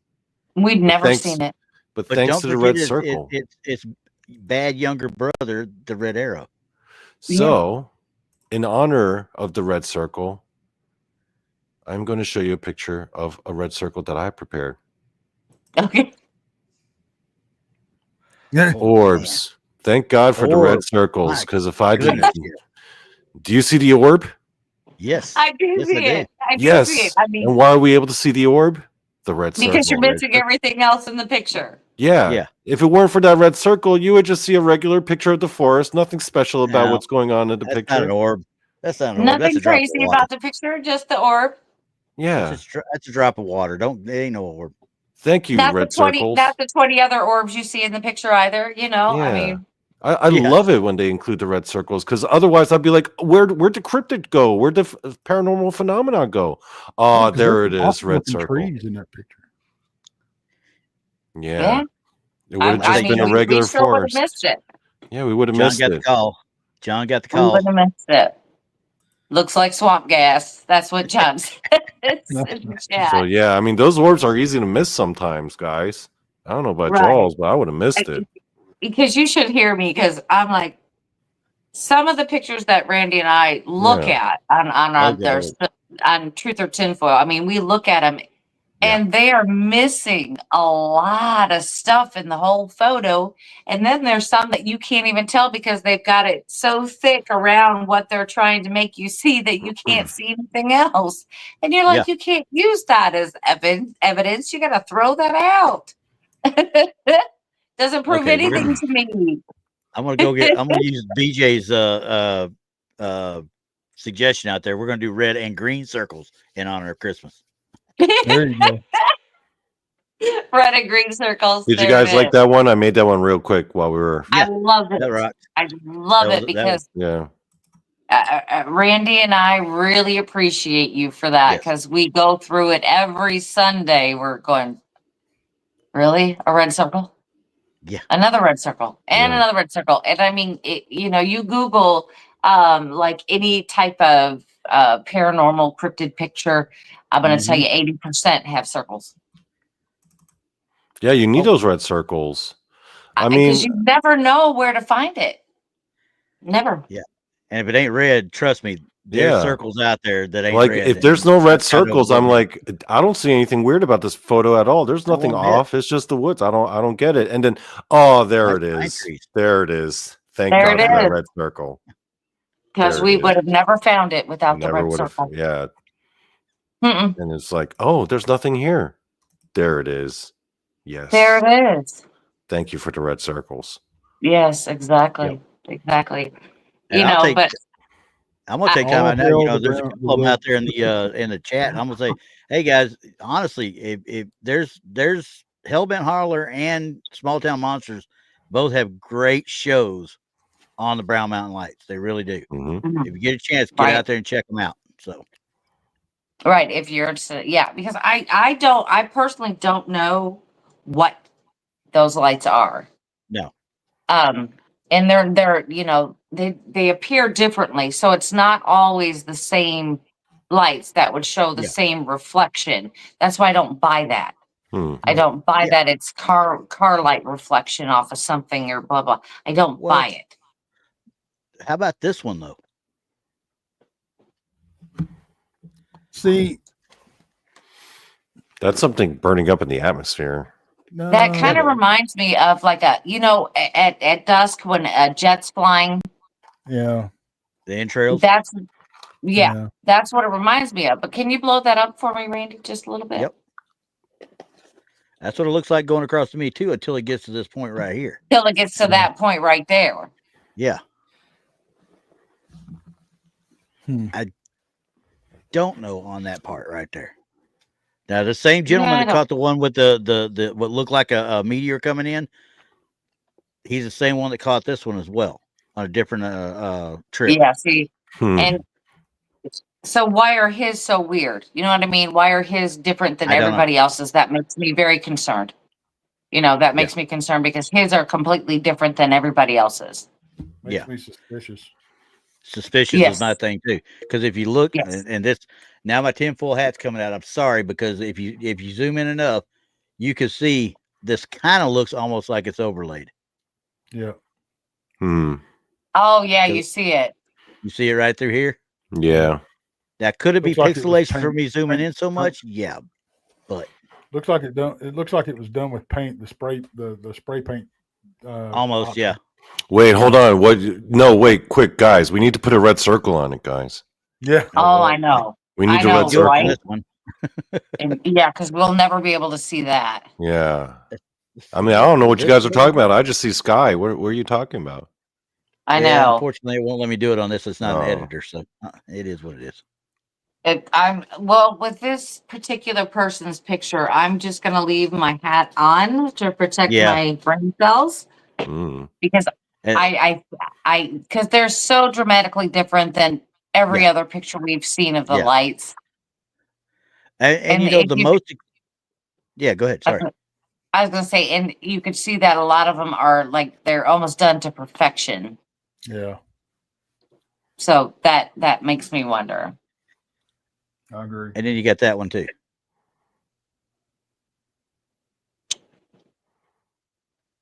We'd never seen it. But thanks to the red circle. It's bad younger brother, the red arrow. So, in honor of the red circle, I'm going to show you a picture of a red circle that I prepared. Okay. Orbs. Man. Thank God for the red circles, because if I didn't... Do you see the orb? Yes. I do see it. Yes. I mean, and why are we able to see the orb? The red circle. Because you're missing everything else in the picture. Yeah. If it weren't for that red circle, you would just see a regular picture of the forest. Nothing special about what's going on in the picture. That's not an orb. That's not an orb. Nothing that's crazy about the picture, just the orb. Yeah. That's a drop of water. It ain't no orb. Thank you, red circles. Not the 20 other orbs you see in the picture either, you know? Yeah. I mean... I love it when they include the red circles, because otherwise I'd be like, where'd the cryptid go? Where'd the paranormal phenomena go? Oh, there it is, red circle. Trees in that picture. Yeah. It would have just been a regular forest. Missed it. Yeah, we would have missed it. John got the call. We would have missed it. Looks like swamp gas. That's what John said. So yeah, I mean, those orbs are easy to miss sometimes, guys. I don't know about y'all, but I would have missed it. Because you should hear me, because I'm like, some of the pictures that Randy and I look at on Truth or Tinfoil, I mean, we look at them and they are missing a lot of stuff in the whole photo. And then there's some that you can't even tell because they've got it so thick around what they're trying to make you see that you can't see anything else. And you're like, you can't use that as evidence. You got to throw that out. Doesn't prove anything to me. I'm gonna use BJ's suggestion out there. We're gonna do red and green circles in honor of Christmas. There you go. Red and green circles. Did you guys like that one? I made that one real quick while we were. I love it. I love it because Randy and I really appreciate you for that, because we go through it every Sunday. We're going, really? A red circle? Yeah. Another red circle and another red circle. And I mean, you Google like any type of paranormal cryptid picture, I'm going to tell you 80% have circles. Yeah, you need those red circles. I mean, because you never know where to find it. Never. Yeah. And if it ain't red, trust me, there's circles out there that ain't like red. If there's no red circles, I'm like, I don't see anything weird about this photo at all. There's nothing off. It's just the woods. I don't get it. And then there it is. There it is. Thank God for that red circle. Because we would have never found it without the red circle. Yeah. And it's like, there's nothing here. There it is. Yes. There it is. Thank you for the red circles. Yes, exactly. Yep. Exactly. And but I'm gonna take time out now. There's a couple of them out there in the chat. And I'm gonna say, hey guys, honestly, if there's Hellbent Holler and Small Town Monsters both have great shows on the Brown Mountain Lights. They really do. If you get a chance, get out there and check them out. So if you're interested, because I personally don't know what those lights are. No. And they're they appear differently, so it's not always the same lights that would show the same reflection. That's why I don't buy that. I don't buy that it's car light reflection off of something or blah blah. I don't buy it. How about this one though? See, that's something burning up in the atmosphere. No, that kind of reminds me of like at dusk when a jet's flying. Yeah. The entrails. That's what it reminds me of. But can you blow that up for me, Randy, just a little bit? Yep. That's what it looks like going across to me too, until it gets to this point right here. Till it gets to that point right there. Yeah. I don't know on that part right there. Now the same gentleman I that caught the one with the what looked like a meteor coming in, he's the same one that caught this one as well on a different trip. Yeah, see, Hmm. and so why are his so weird? You know what I mean? Why are his different than I don't know. everybody else's? That makes me very concerned. You know, that Yeah. makes me concerned because his are completely different than everybody else's. Makes Yeah. me suspicious. Suspicious Yes. is my thing too. Because if you look, Yes. and this now my tinfoil hat's coming out. I'm sorry, because if you zoom in enough, you can see this kind of looks almost like it's overlaid. Yeah. Hmm. Oh yeah, you So- see it. You see it right through here. Yeah. Now, could it be Looks like it was pixelation for paint- me zooming paint- in so much? Yeah, but Looks like it done. It looks like it was done with paint. The spray paint. almost, option. yeah. Wait, hold on. What? No, wait, quick, guys. We need to put a red circle on it, guys. Yeah. Oh, I know. We need I a know, red Do it circle. for right? this one. And yeah, because we'll never be able to see that. Yeah. I mean, I don't know what you This guys are one- talking about. I just see sky. What are you talking about? I Yeah, know. unfortunately, it won't let me do it on this. It's not an Oh. editor, so it is what it is. Well, with this particular person's picture, I'm just gonna leave my hat on to protect Yeah. my brain cells Mm. because And- because they're so dramatically different than every other picture we've seen of the Yeah. lights. And you know if the you- most. Yeah, go ahead. Sorry. I was gonna say, and you could see that a lot of them are like they're almost done to perfection. Yeah. So that makes me wonder. I agree. And then you got that one too.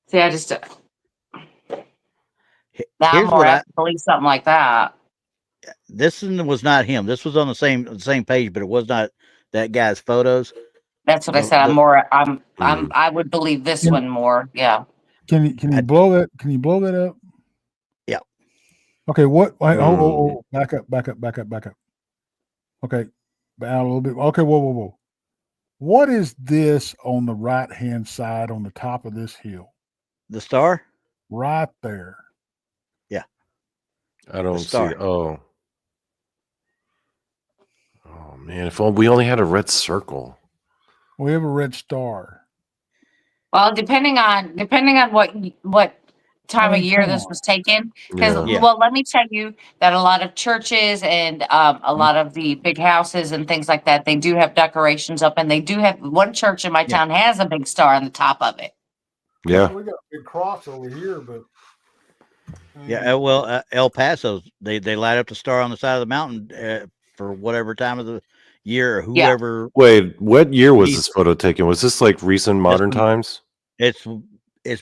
See, I just He- now I'm Here's more what apt to believe something like that. this one was not him. This was on the same page, but it was not that guy's photos. That's what I The- said. Mm. I would believe this Yeah. one more. Yeah. Can you blow that? Can you blow that up? Yeah. Okay. What? Oh, back up. Okay. Out a little bit. Okay. Whoa. What is this on the right hand side on the top of this hill? The star. Right there. I don't see. star. Oh man! If we only had a red circle. We have a red star. Well, depending on what time I mean, of year come this on. was taken, because Yeah. Yeah. well, let me tell you that a lot of churches and a lot of the big houses and things like that, they do have decorations up, and they do have one church in my Yeah. town has a big star on the top of it. Yeah. We got a big cross over here, but Yeah. Well, El Paso's they light up the star on the side of the mountain for whatever time of the year or Yeah. whoever. Wait, what year was These- this photo taken? Was this like recent modern one- times? It's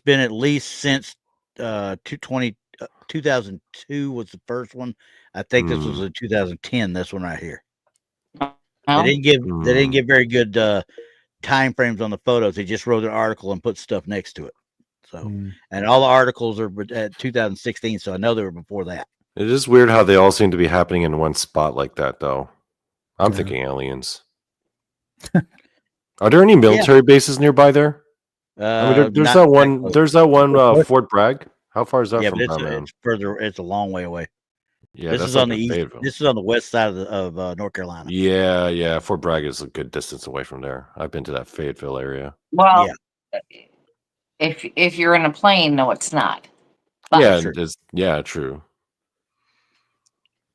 been at least since 2002 was the first one. I think this was in 2010. This one right here. No? They didn't give very good time frames on the photos. They just wrote an article and put stuff next to it. So, and all the articles are at 2016. So I know they were before that. It is weird how they all seem to be happening in one spot like that, though. I'm Yeah. thinking aliens. Are there any military bases nearby there? I mean, there's Not that one. close. There's that one Fort Bragg. How far is that Yeah, from but Birmingham? it's further. It's a long way away. Yeah, This that's is on like the in east. Fayetteville. This is on the west side of North Carolina. Yeah. Fort Bragg is a good distance away from there. I've been to that Fayetteville area. Well, Yeah. if you're in a plane, no, it's not. But Yeah, true.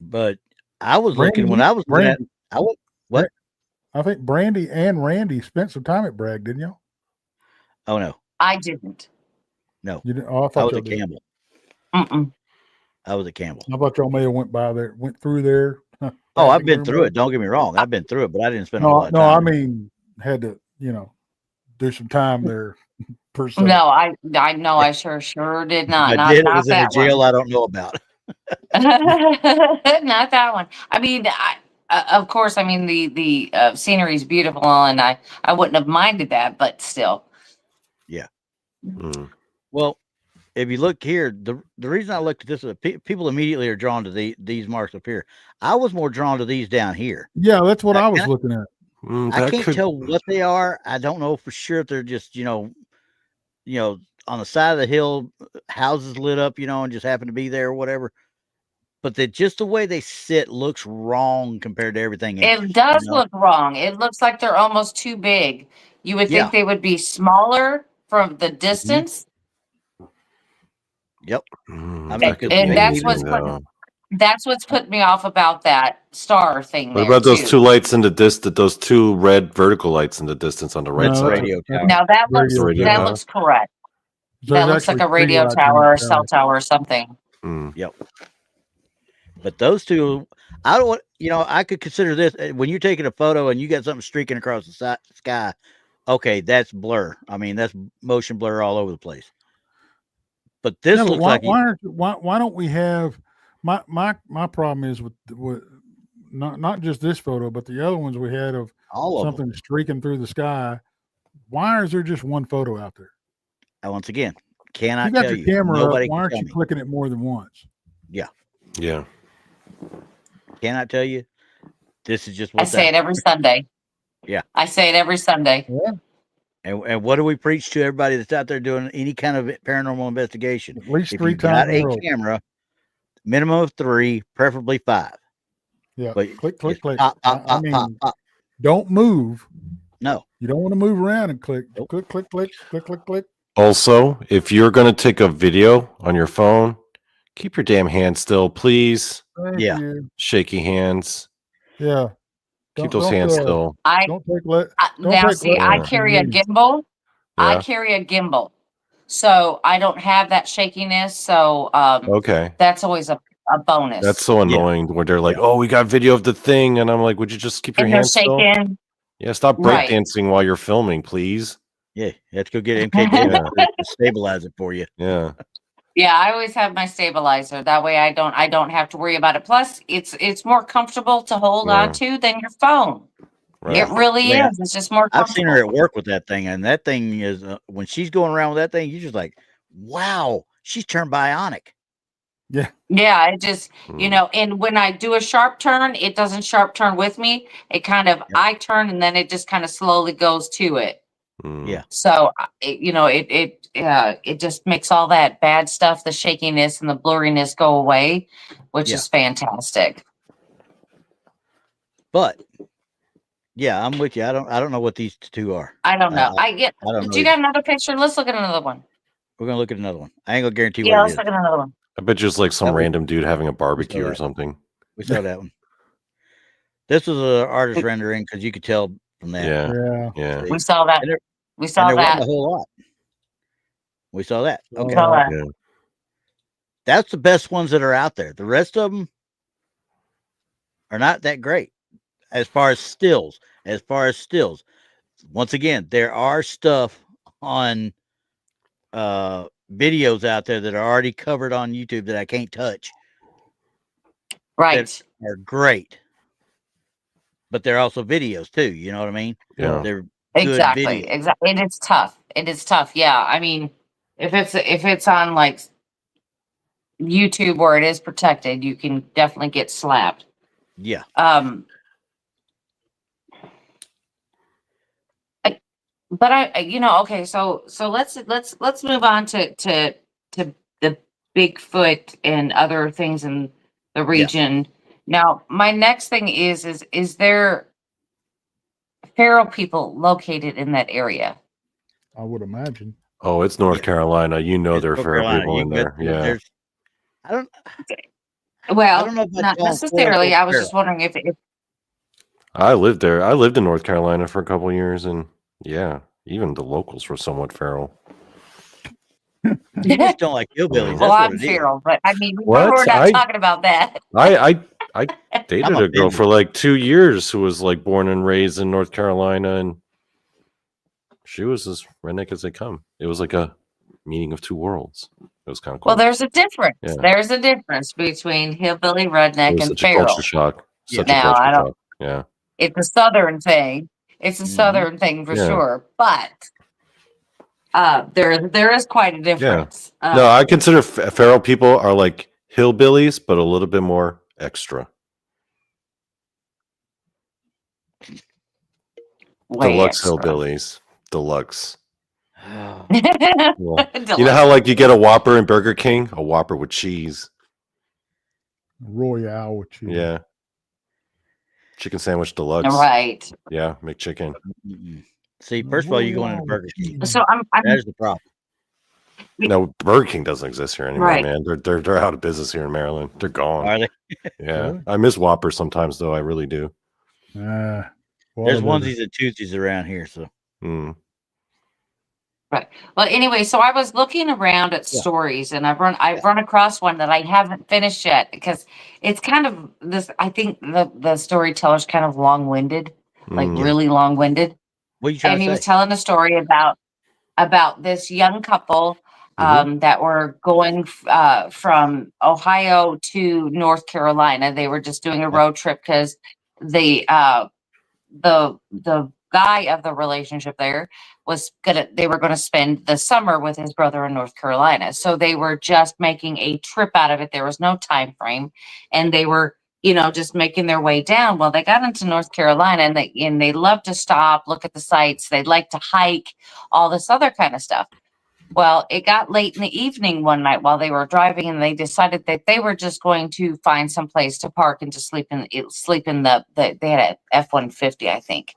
But I was Brandi, looking when I was looking at. I was what? I think Brandi and Randy spent some time at Bragg, didn't y'all? Oh no, I didn't. no. You didn't? Oh, I I thought was y'all at did. Campbell. Mm-mm. I was at Campbell. I thought y'all may have went through there. Oh, I've been through it. Don't get me wrong. I've been through it, but I didn't spend a whole lot of No, time. I mean, had to, do some time there per se. No, I know. I sure did not. I did. It Not was in a that jail one. I don't know about. Not that one. I mean, of course, I mean the scenery is beautiful, and I wouldn't have minded that, but still. Mm. Well, if you look here, the reason I looked at this is people immediately are drawn to these marks up here. I was more drawn to these down here. Yeah, that's what I was And looking at. I That can't could- tell what they are. I don't know for sure if they're just on the side of the hill, houses lit up, and just happen to be there or whatever. but just the way they sit looks wrong compared to everything else. It does you know? look wrong. It looks like they're almost too big. You would Yeah. think they would be smaller from the distance. Yep. That mean, could And be that's anything, what's though. That's what's put me off about that star thing. What there about those too. two lights in the distance? Those two red vertical lights in the distance on the right No, side. radio tower. Now that looks Radio that tower. looks correct. There's That looks like actually a radio 3 lights in tower the or sky. cell tower or something. Yep. But those two, I don't want, I could consider this when you're taking a photo and you got something streaking across the sky. Okay, that's blur. I mean, that's motion blur all over the place. But this Yeah, but looks like why don't we have my problem is with not just this photo, but the other ones we had of all of them. something streaking through the sky. Why is there just one photo out there? And once again, You cannot got tell your you. camera Nobody up. Why can aren't tell you me. clicking it more than once? Yeah. Cannot tell you. This is just I what's say it out. every Sunday. Yeah. I say it every Sunday. And what do we preach to everybody that's out there doing any kind of paranormal investigation? At least If 3 you got times in a a row. camera, minimum of 3, preferably 5. Yeah, But click, just click. pop, I pop, pop, mean, pop, pop. don't move. No. You don't want to move around and click. Nope. Click, click, click, click, click, click. Also, if you're going to take a video on your phone, keep your damn hand still, please. Thank Yeah. you. Shaky hands. Yeah. Keep those hands still. Don't take let. Now take see, let I me carry a use. gimbal. I Yeah. carry a gimbal, so I don't have that shakiness. So Okay. that's always a bonus. That's so annoying where they're like, "Oh, we got video of the thing," and I'm like, "Would you just keep your and they're hands still?" shaking. Yeah, stop Right. breakdancing while you're filming, please. Yeah. Let's go get MK to stabilize it for you. Yeah. Yeah, I always have my stabilizer. That way, I don't have to worry about it. Plus, it's more comfortable to hold Yeah. on to than your phone. Right. It really Yeah. is. It's just more I've comfortable. seen her at work with that thing, and that thing is when she's going around with that thing, you're just like, wow, she's turned bionic. Yeah. Yeah, it just, Mm. and when I do a sharp turn, it doesn't sharp turn with me. It kind of, I turn and then it just kind of slowly goes to it. Mm. Yeah. So, it just makes all that bad stuff, the shakiness and the blurriness go away, which Yeah. is fantastic. But yeah, I'm with you. I don't know what these two are. I don't know. I don't Did know you got another picture? Let's look at another one. We're gonna look at another one. I ain't gonna guarantee Yeah, what let's it look is. at another one. I bet just like some That was- random dude having a barbecue or that. something. We saw that one. This was an artist rendering because you could tell from that. Yeah. Yeah. Yeah. We saw that. And there- We And saw there wasn't that. a whole lot. We saw that. Oh, Okay. Saw that. Yeah. That's the best ones that are out there. The rest of them are not that great as far as stills. Once again, there are stuff on videos out there that are already covered on YouTube that I can't touch. Right. Are great. But they're also videos too. You know what I mean? Yeah. They're good Exactly. videos. Exactly. And it's tough. It is tough. Yeah. I mean, if it's on like YouTube where it is protected, you can definitely get slapped. Yeah. But okay, so let's move on to the Bigfoot and other things in the region. Now, my next thing is there feral people located in that area? I would imagine. Oh, it's North Yeah. Carolina. You know there are North feral Carolina, people in you there. got- Yeah. there's- I don't Well, know if I'd not call 'em necessarily. quote-unquote I was just wondering if I lived there. I lived in North Carolina for a couple of years, and yeah, even the locals were somewhat feral. you just don't like hillbillies. well, That's what I'm it is. feral, but I mean, What? we're not I- talking about that. I dated I'm a girl offended. for like 2 years who was like born and raised in North Carolina, and she was as redneck as they come. It was like a meeting of two worlds. It was kind of cool. Well, there's a difference. Yeah. There's a difference between hillbilly, It redneck, was and such a feral. culture shock. Yeah. Such a Now, culture I don't- shock. Yeah. It's a southern thing. It's a Mhm. southern thing for Yeah. sure, but there is quite a difference. No, I consider feral people are like hillbillies, but a little bit more extra. way Deluxe extra. hillbillies. Deluxe. Oh, Well, you know how like you get a Whopper in Burger King? A Whopper with cheese. Royale with chicken. Yeah. Chicken sandwich deluxe. Right. Yeah, McChicken. See, first of all, you're going to Burger King. So I'm That is the problem. No, Burger King doesn't exist here anymore, Right. man. They're out of business here in Maryland. They're gone. Are they? Yeah. Really? I miss Whopper sometimes, though. I really do. There's Whataburger. onesies and twosies around here, so Mm. Right. Well, anyway, so I was looking around at stories, and I've run across one that I haven't finished yet because it's kind of this. I think the storyteller's kind of long winded, like really long winded. what are you trying And he to was say? telling a story about this young couple that were going from Ohio to North Carolina. They were just doing a road trip because the guy of the relationship there they were gonna spend the summer with his brother in North Carolina. So they were just making a trip out of it. There was no time frame, and they were, just making their way down. Well, they got into North Carolina, and they love to stop, look at the sights. They'd like to hike, all this other kind of stuff. Well, it got late in the evening one night while they were driving, and they decided that they were just going to find some place to park and to sleep in the they had a F-150, I think.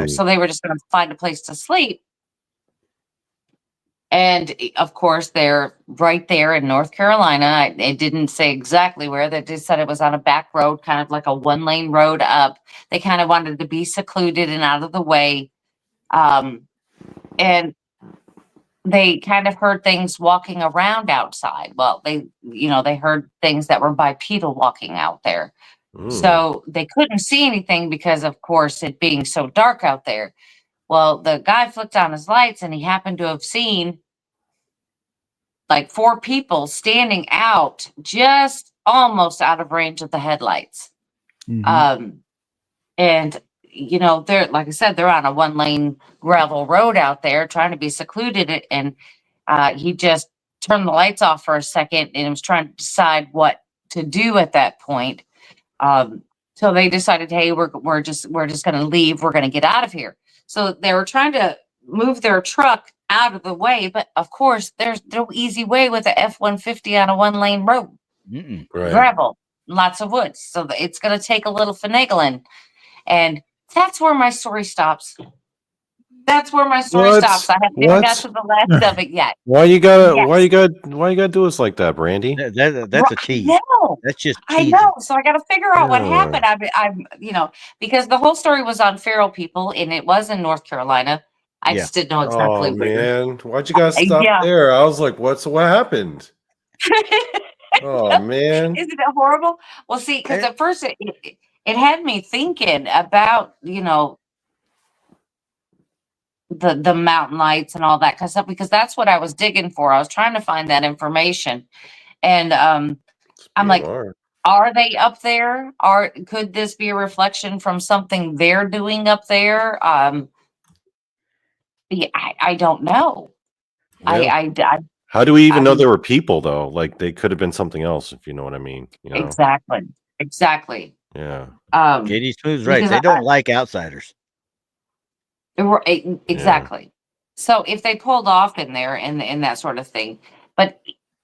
So they were just going to find a place to sleep. And of course, they're right there in North Carolina. It didn't say exactly where. They just said it was on a back road, kind of like a 1-lane road up. They kind of wanted to be secluded and out of the way. And they kind of heard things walking around outside. Well, they heard things that were bipedal walking out there. So they couldn't see anything because, of course, it being so dark out there. Well, the guy flicked on his lights, and he happened to have seen like 4 people standing out just almost out of range of the headlights. And, they're, like I said, they're on a 1-lane gravel road out there trying to be secluded. And he just turned the lights off for a second and was trying to decide what to do at that point. So they decided, hey, we're just going to leave. We're going to get out of here. So they were trying to move their truck out of the way. But of course, there's no easy way with a F-150 on a 1-lane road. Right. Gravel, lots of woods. So it's going to take a little finagling. And that's where my story stops. That's where my story stops. I haven't even got to the last of it yet. Why you gotta do us like that, Brandi? That's a tease. No, That's just I teasing. know. So I got to figure out what happened. I'm because the whole story was on feral people, and it was in North Carolina. I just didn't know exactly. Oh man, why'd you guys stop there? I was like, what happened? Oh man, Isn't it horrible? Well, see, because at first it had me thinking about the mountain lights and all that kind of stuff, because that's what I was digging for. I was trying to find that information, and I'm like, are they up there? Could this be a reflection from something they're doing up there? I don't know. Yeah. How do we even know there were people though? Like they could have been something else, if you know what I mean. Exactly. Yeah. Katie Smooth's right. They don't like outsiders. Exactly. Yeah. So if they pulled off in there and that sort of thing, but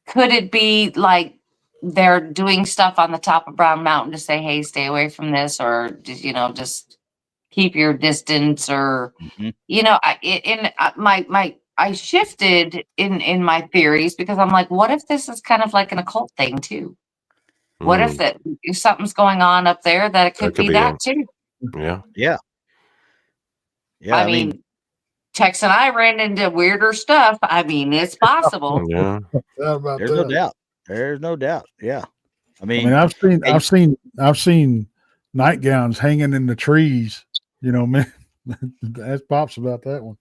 could it be like they're doing stuff on the top of Brown Mountain to say, hey, stay away from this, or just keep your distance, or I shifted in my theories, because I'm like, what if this is kind of like an occult thing too? What if something's going on up there, that it could be that too? Yeah. I mean, Tex and I ran into weirder stuff. I mean, it's possible. Yeah. There's no doubt. There's no doubt. Yeah. I mean, I've seen nightgowns hanging in the trees. Man, ask Pops about that one.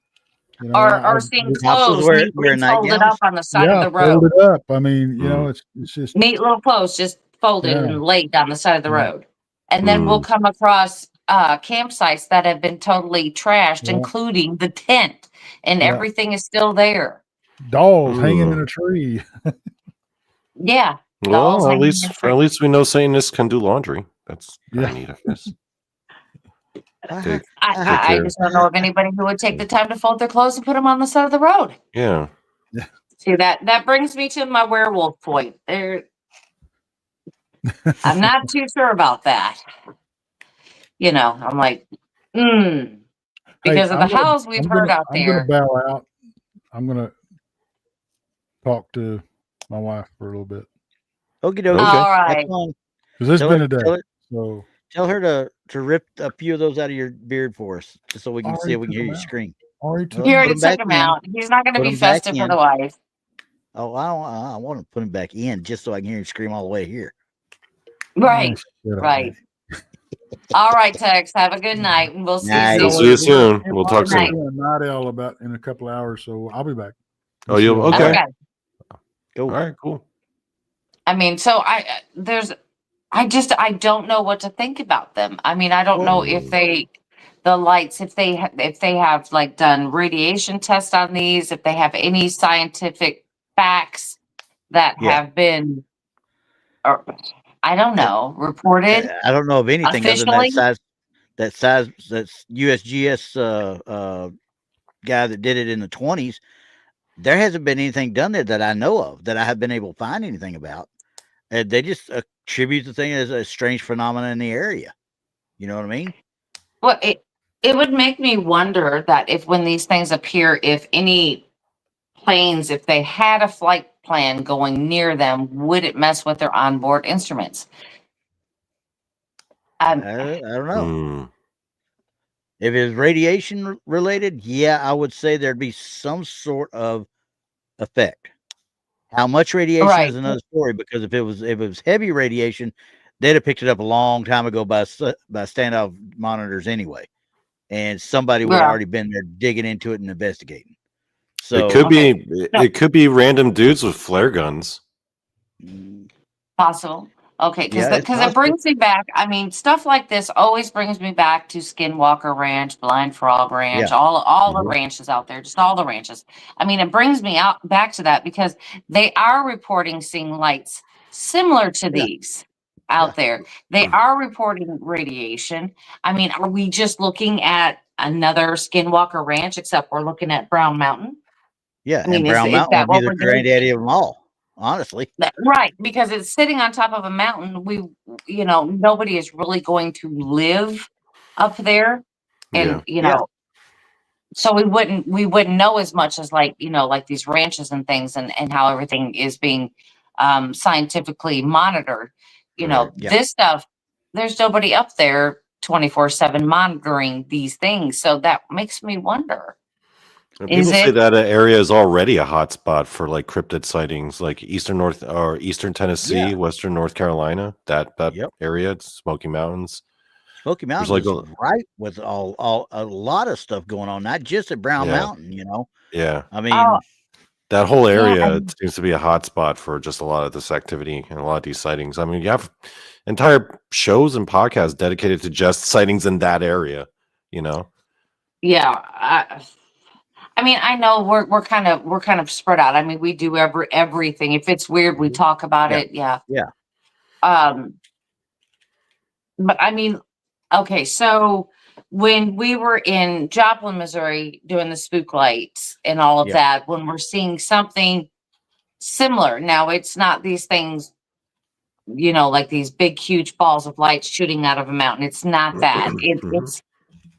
Or seeing clothes folded up on the side of the road. Folded up. I mean, it's just neat little clothes just folded and laid on the side of the road. And then we'll come across campsites that have been totally trashed, including the tent, and everything is still there. Dolls hanging in a tree. Yeah. Well, at least we know Satanists can do laundry. That's neat, I guess. I just don't know of anybody who would take the time to fold their clothes and put them on the side of the road. Yeah. See, that brings me to my werewolf point. I'm not too sure about that. I'm like, because of the howls we've heard out there. I'm going to bow out. I'm going to talk to my wife for a little bit. Okay. All right. Because it's been a day. So tell her to rip a few of those out of your beard for us, just so we can see if we can hear you scream. He already took him out. He's not going to be festive for the wife. Oh, I want to put him back in just so I can hear him scream all the way here. Right. Right. All right, Tex. Have a good night, and we'll see you soon. We'll talk soon. Night owl about in a couple of hours, so I'll be back. Oh, you okay? Cool. All right, cool. I mean, so I don't know what to think about them. I mean, I don't know if the lights, if they have like done radiation tests on these, if they have any scientific facts that have been, or I don't know, reported. I don't know of anything officially? other than that's USGS guy that did it in the 20s. There hasn't been anything done there that I know of that I have been able to find anything about. And they just attribute the thing as a strange phenomenon in the area. You know what I mean? Well, it would make me wonder that if when these things appear, if any planes, if they had a flight plan going near them, would it mess with their onboard instruments? I don't know. If it was radiation related, yeah, I would say there'd be some sort of effect. How much radiation is another story, because if it was heavy radiation, they'd have picked it up a long time ago by standoff monitors anyway, and somebody would have already been there digging into it and investigating. So it could be random dudes with flare guns. Possible. Okay, because it brings me back. I mean, stuff like this always brings me back to Skinwalker Ranch, Blind Frog Ranch, all the ranches out there, just all the ranches. I mean, it brings me back to that because they are reporting seeing lights similar to these out there. They are reporting radiation. I mean, are we just looking at another Skinwalker Ranch, except we're looking at Brown Mountain? Yeah, I mean, Brown Mountain would be the granddaddy of them all. Honestly, right, because it's sitting on top of a mountain. Nobody is really going to live up there, and so we wouldn't know as much as like these ranches and things, and how everything is being scientifically monitored. This stuff, there's nobody up there 24/7 monitoring these things, so that makes me wonder. People say that area is already a hot spot for like cryptid sightings, like eastern Tennessee, western North Carolina, that area, Smoky Mountains. Smoky Mountains is right with all a lot of stuff going on, not just at Brown Mountain. Yeah, I mean, that whole area seems to be a hot spot for just a lot of this activity and a lot of these sightings. I mean, you have entire shows and podcasts dedicated to just sightings in that area. Yeah. I mean, I know we're kind of spread out. I mean, we do everything. If it's weird, we talk about it. Yeah. But I mean, okay. So when we were in Joplin, Missouri, doing the spook lights and all of that, when we're seeing something similar, now it's not these things, like these big, huge balls of light shooting out of a mountain. It's not that.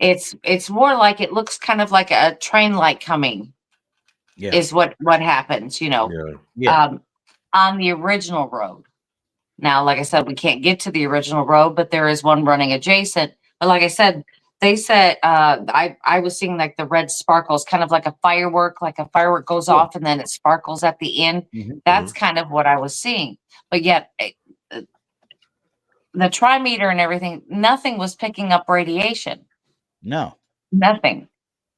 It's more like it looks kind of like a train light coming. Is what happens, on the original road. Now, like I said, we can't get to the original road, but there is one running adjacent. But like I said, they said I was seeing like the red sparkles, kind of like a firework goes off and then it sparkles at the end. That's kind of what I was seeing. But yet the trimeter and everything, nothing was picking up radiation. No, nothing.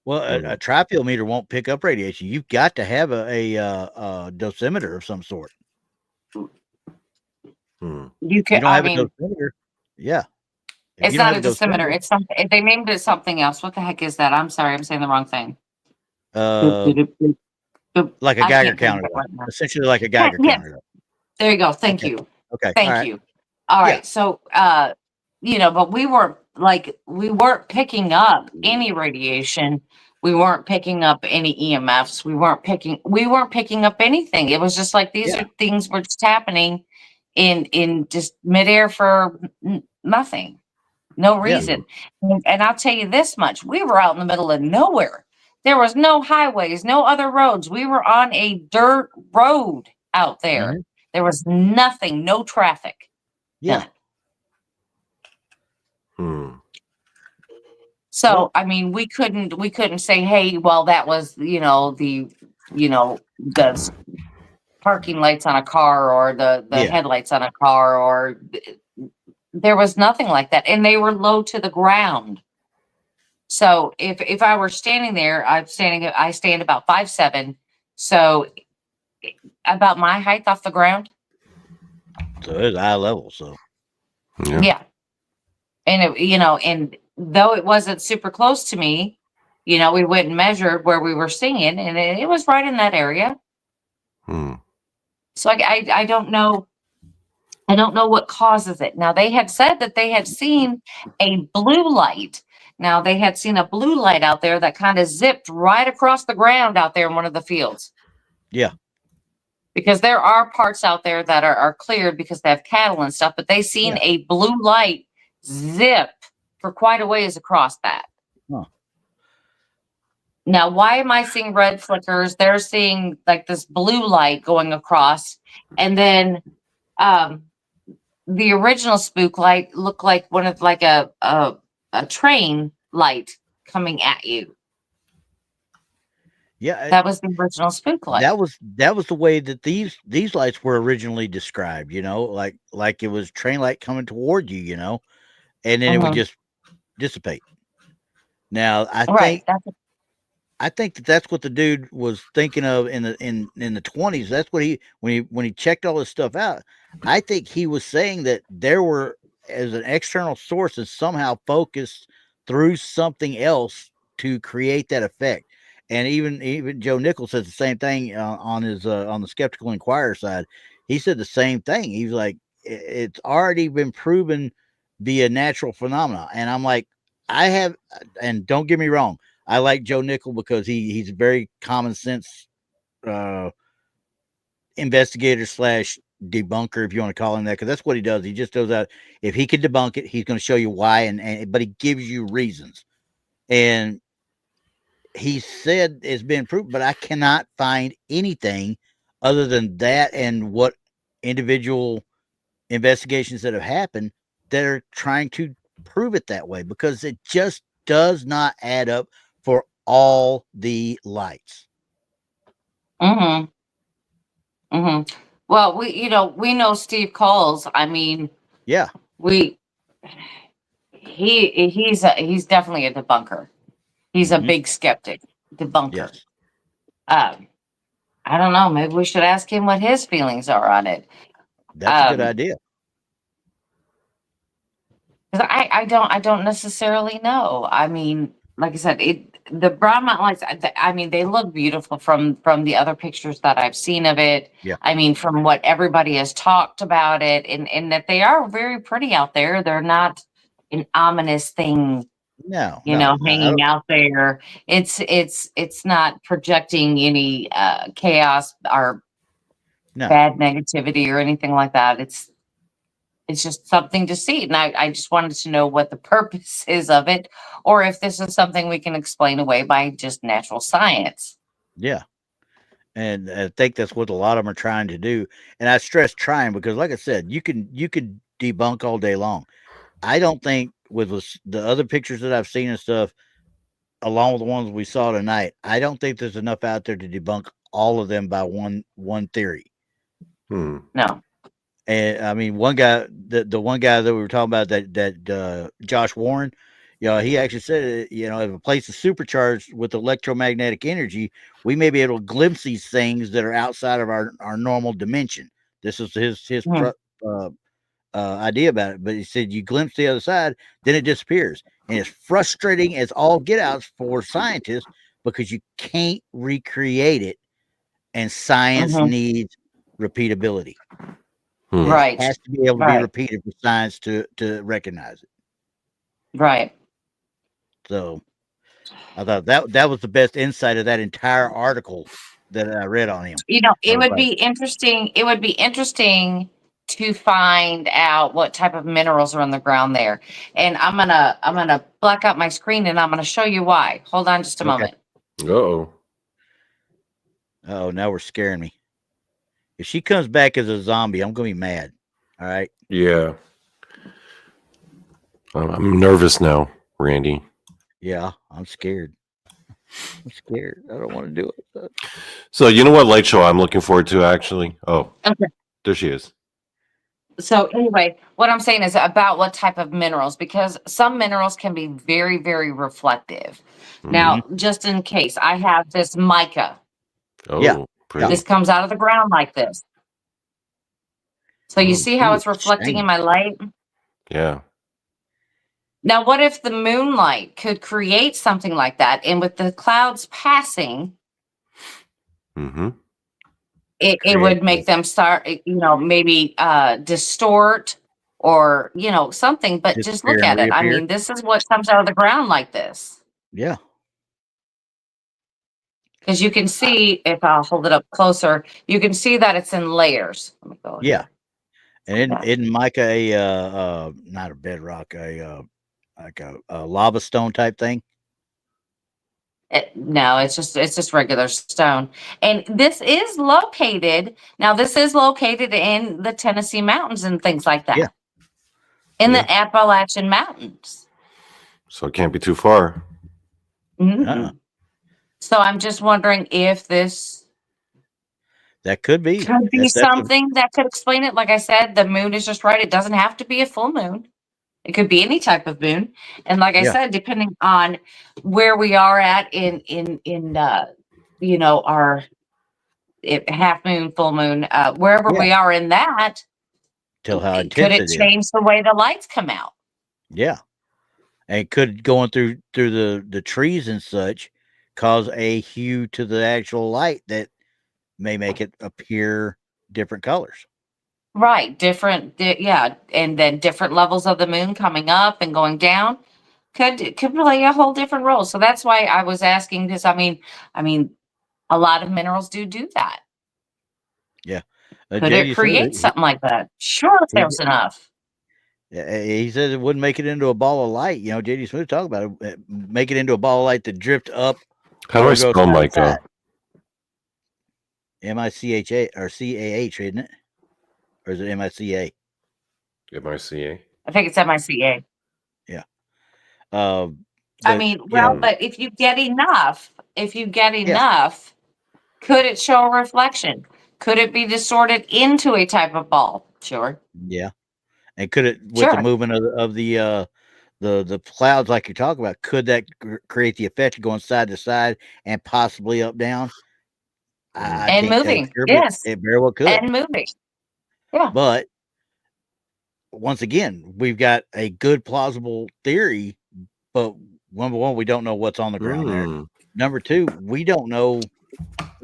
Well, a trifield meter won't pick up radiation. You've got to have a dosimeter of some sort. You can. I mean, a dosimeter. Yeah, it's not a dosimeter. It's something. They named it something else. What the heck is that? I'm sorry, I'm saying the wrong thing. Like a Geiger counter, essentially like a Geiger counter. There you go. Thank you. Okay. Thank you. All right. So, but we weren't picking up any radiation. We weren't picking up any EMFs. We weren't picking up anything. It was just like these are things were just happening in just midair for nothing, no reason. And I'll tell you this much: we were out in the middle of nowhere. There was no highways, no other roads. We were on a dirt road out there. Mhm. There was nothing, no traffic. Yeah. None. So, I mean, we couldn't say, hey, well, that was, the parking lights on a car or the headlights on a car, or there was nothing like that. And they were low to the ground. So if I were standing there, I stand about 5'7", so about my height off the ground. So it's eye level. So yeah. And and though it wasn't super close to me, we went and measured where we were singing, and it was right in that area. So I don't know. I don't know what causes it. Now, they had said that they had seen a blue light. Now, they had seen a blue light out there that kind of zipped right across the ground out there in one of the fields. Yeah. Because there are parts out there that are cleared because they have cattle and stuff, but they seen a blue light zip for quite a ways across that. Huh. Now, why am I seeing red flickers? They're seeing like this blue light going across, and then the original spook light looked like one of like a train light coming at you. Yeah, that was the original spook light. That was the way that these lights were originally described. Like it was train light coming toward you. And then it would just dissipate. Now I think that's what the dude was thinking of in the 20s. That's what when he checked all this stuff out. I think he was saying that there were, as an external source, is somehow focused through something else to create that effect. And even Joe Nichols says the same thing on the Skeptical Inquirer side. He said the same thing. He's like, it's already been proven via natural phenomena. And I'm like, and don't get me wrong, I like Joe Nichols because he's a very common sense investigator / debunker, if you want to call him that, because that's what he does. He just goes out. If he can debunk it, he's going to show you why, but he gives you reasons. And he said it's been proven, but I cannot find anything other than that and what individual investigations that have happened that are trying to prove it that way, because it just does not add up for all the lights. Well, we know Steve Coles. I mean, yeah, he's definitely a debunker. He's a big skeptic, debunker. Yes. I don't know. Maybe we should ask him what his feelings are on it. That's a good idea. Because I don't necessarily know. I mean, like I said, the Brown Mountain Lights, I mean, they look beautiful from the other pictures that I've seen of it. Yeah. I mean, from what everybody has talked about it, and that they are very pretty out there. They're not an ominous thing. No, hanging out there. It's not projecting any chaos or bad negativity or anything like that. It's just something to see. And I just wanted to know what the purpose is of it, or if this is something we can explain away by just natural science. Yeah. And I think that's what a lot of them are trying to do. And I stress trying, because like I said, you could debunk all day long. I don't think with the other pictures that I've seen and stuff, along with the ones we saw tonight, I don't think there's enough out there to debunk all of them by one theory. No. And I mean, one guy, the one guy that we were talking about, that Josh Warren, he actually said, if a place is supercharged with electromagnetic energy, we may be able to glimpse these things that are outside of our normal dimension. This is his idea about it. But he said, you glimpse the other side, then it disappears. And it's frustrating as all get out for scientists, because you can't recreate it, and science needs repeatability. Right. It has to be able to be repeated for science to recognize it. Right. So I thought that was the best insight of that entire article that I read on him. It would be interesting. It would be interesting to find out what type of minerals are on the ground there. And I'm gonna black out my screen and I'm gonna show you why. Hold on just a moment. Uh-oh. Oh, now we're scaring me. If she comes back as a zombie, I'm gonna be mad. All right. Yeah. I'm nervous now, Randy. Yeah, I'm scared. I'm scared. I don't want to do it. So you know what light show I'm looking forward to, actually? Oh, Okay. there she is. So anyway, what I'm saying is about what type of minerals, because some minerals can be very, very reflective. Now, just in case, I have this mica. Oh, Yeah. pretty. This comes out of the ground like this. So you see how it's reflecting in my light? Yeah. Now, what if the moonlight could create something like that? And with the clouds passing, it would make them start, maybe distort or, something. But just look at it. I mean, this is what comes out of the ground like this. Yeah. Because you can see, if I'll hold it up closer, you can see that it's in layers. Let me go Yeah. here. And isn't mica not a bedrock, like a lava stone type thing? No, it's just regular stone. And this is located in the Tennessee mountains and things like that. Yeah. In the Appalachian Mountains. So it can't be too far. So I'm just wondering if this that could be something that could explain it. Like I said, the moon is just right. It doesn't have to be a full moon. It could be any type of moon. And like I said, depending on where we are at in our half moon, full moon, wherever we are in that, tell how could it change the way the lights come out? Yeah. And could going through the trees and such cause a hue to the actual light that may make it appear different colors. Right, and then different levels of the moon coming up and going down could play a whole different role. So that's why I was asking, because I mean, a lot of minerals do that. Yeah, could it create something like that? Sure, if there's enough. Yeah, he says it wouldn't make it into a ball of light. JD Smith talked about it, make it into a ball of light to drift up. How do I spell mica? M-I-C-H-A or C-A-H, isn't it? Or is it M-I-C-A? M-I-C-A. I think it's M-I-C-A. Yeah. But if you get enough, could it show a reflection? Could it be distorted into a type of ball? Sure. Yeah. And could it, with the movement of the clouds like you're talking about, could that create the effect of going side to side and possibly up, down? And moving. Yes. It very well could. And moving. Yeah. But once again, we've got a good plausible theory, but number one, we don't know what's on the ground there. Number two, we don't know,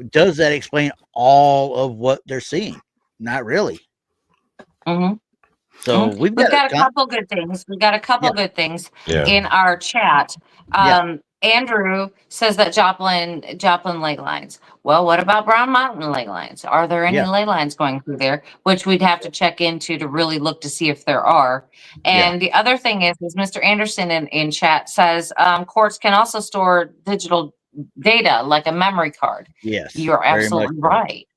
does that explain all of what they're seeing? Not really. So we've got a couple good things. We've got a couple good things in our chat. Andrew says that Joplin ley lines. Well, what about Brown Mountain ley lines? Are there any ley lines going through there? Which we'd have to check into to really look to see if there are. And the other thing is Mr. Anderson in chat says quartz can also store digital data like a memory card. Yes. You're absolutely right.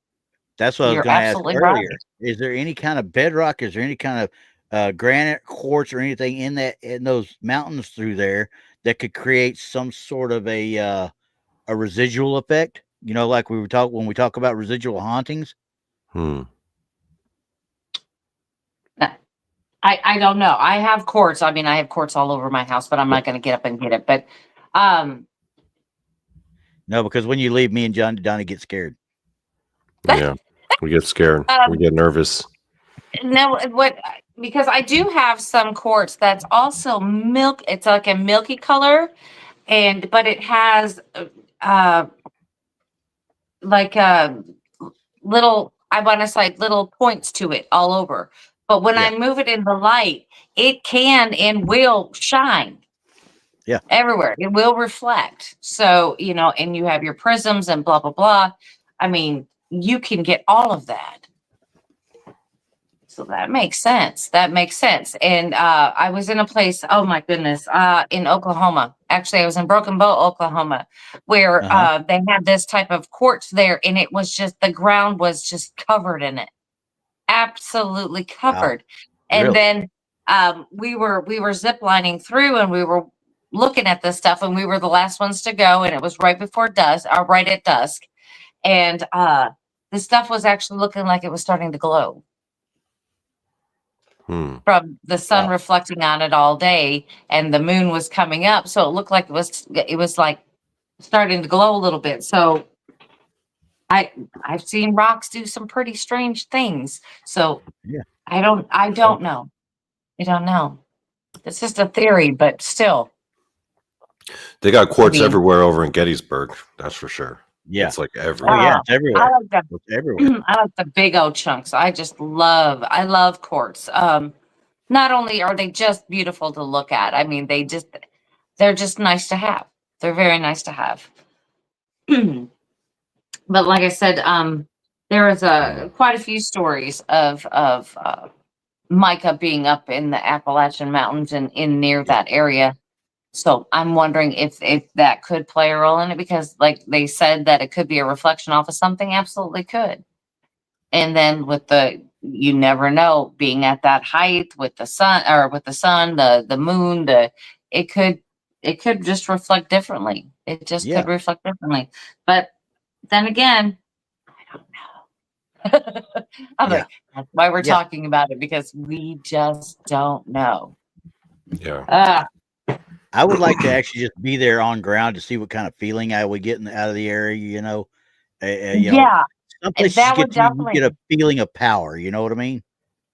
That's what I was going to ask earlier. Right. Is there any kind of bedrock? Is there any kind of granite, quartz, or anything in those mountains through there that could create some sort of a residual effect? Like when we talk about residual hauntings. I don't know. I have quartz. I have quartz all over my house, but I'm not going to get up and get it. But no, because when you leave, me and Donny get scared. Yeah. We get scared. We get nervous. No, because I do have some quartz that's also milk. It's like a milky color, but it has little, I want to say little points to it all over. But when I move it in the light, it can and will shine. Yeah. Everywhere. It will reflect. So, and you have your prisms and blah, blah, blah. You can get all of that. So that makes sense. That makes sense. And I was in a place, oh my goodness, in Oklahoma. Actually, I was in Broken Bow, Oklahoma, where they had this type of quartz there, and it was just the ground was just covered in it. Absolutely covered. Wow. And Really? then we were ziplining through, and we were looking at this stuff, and we were the last ones to go, and it was right before dusk, or right at dusk. And the stuff was actually looking like it was starting to glow. From the sun reflecting on it all day, and the moon was coming up, so it looked like it was like starting to glow a little bit. So I've seen rocks do some pretty strange things. So yeah, I don't know. I don't know. It's just a theory, but still. They got quartz everywhere over in Gettysburg. That's for sure. Yeah, it's like everywhere. Oh yeah, it's everywhere. I like it's everywhere. I like the big old chunks. I love quartz. Not only are they just beautiful to look at, I mean, they're just nice to have. They're very nice to have. But like I said, there is quite a few stories of mica being up in the Appalachian Mountains and in near that area. So I'm wondering if that could play a role in it, because like they said that it could be a reflection off of something. Absolutely could. And then with you never know, being at that height with the sun, the moon, it could just reflect differently. It just could reflect differently. But then again, I don't know. I'm like, that's why we're talking about it, because we just don't know. Yeah. I would like to actually just be there on ground to see what kind of feeling I would get out of the area. You know, some places you get a feeling of power. You know what I mean?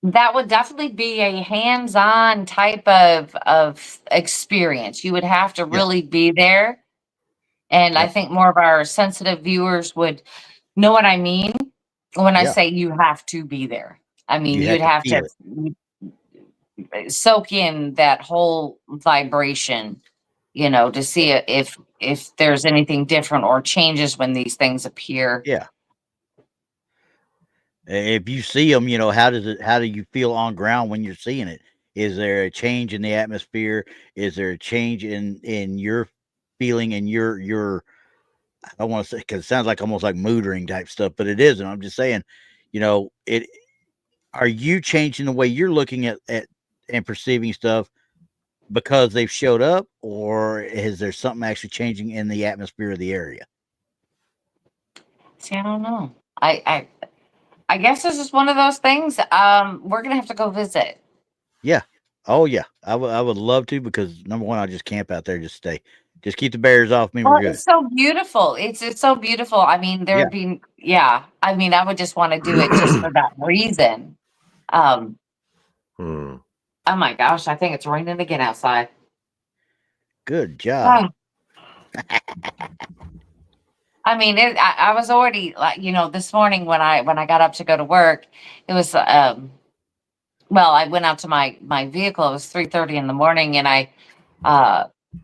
That would definitely be a hands-on type of experience. You would have to really be there. And I think more of our sensitive viewers would know what I mean when I say you have to be there. I mean, you'd have to soak in that whole vibration, you know, to see if there's anything different or changes when these things appear. Yeah. If you see them, you know, how do you feel on ground when you're seeing it? Is there a change in the atmosphere? Is there a change in your feeling and your I don't want to say, because it sounds like almost like mood ring type stuff, but it isn't. I'm just saying, you know, are you changing the way you're looking at and perceiving stuff because they've showed up, or is there something actually changing in the atmosphere of the area? See, I don't know. I guess this is one of those things. We're gonna have to go visit. Yeah. Oh yeah. I would love to, because number one, I'll just camp out there, just keep the bears off me. We're good. It's so beautiful. It's so beautiful. I mean, there would be I mean, I would just want to do it just for that reason. Oh my gosh, I think it's raining again outside. Good job. I mean, I was already, like, you know, this morning when I got up to go to work, it was I went out to my vehicle. It was 3:30 in the morning, and I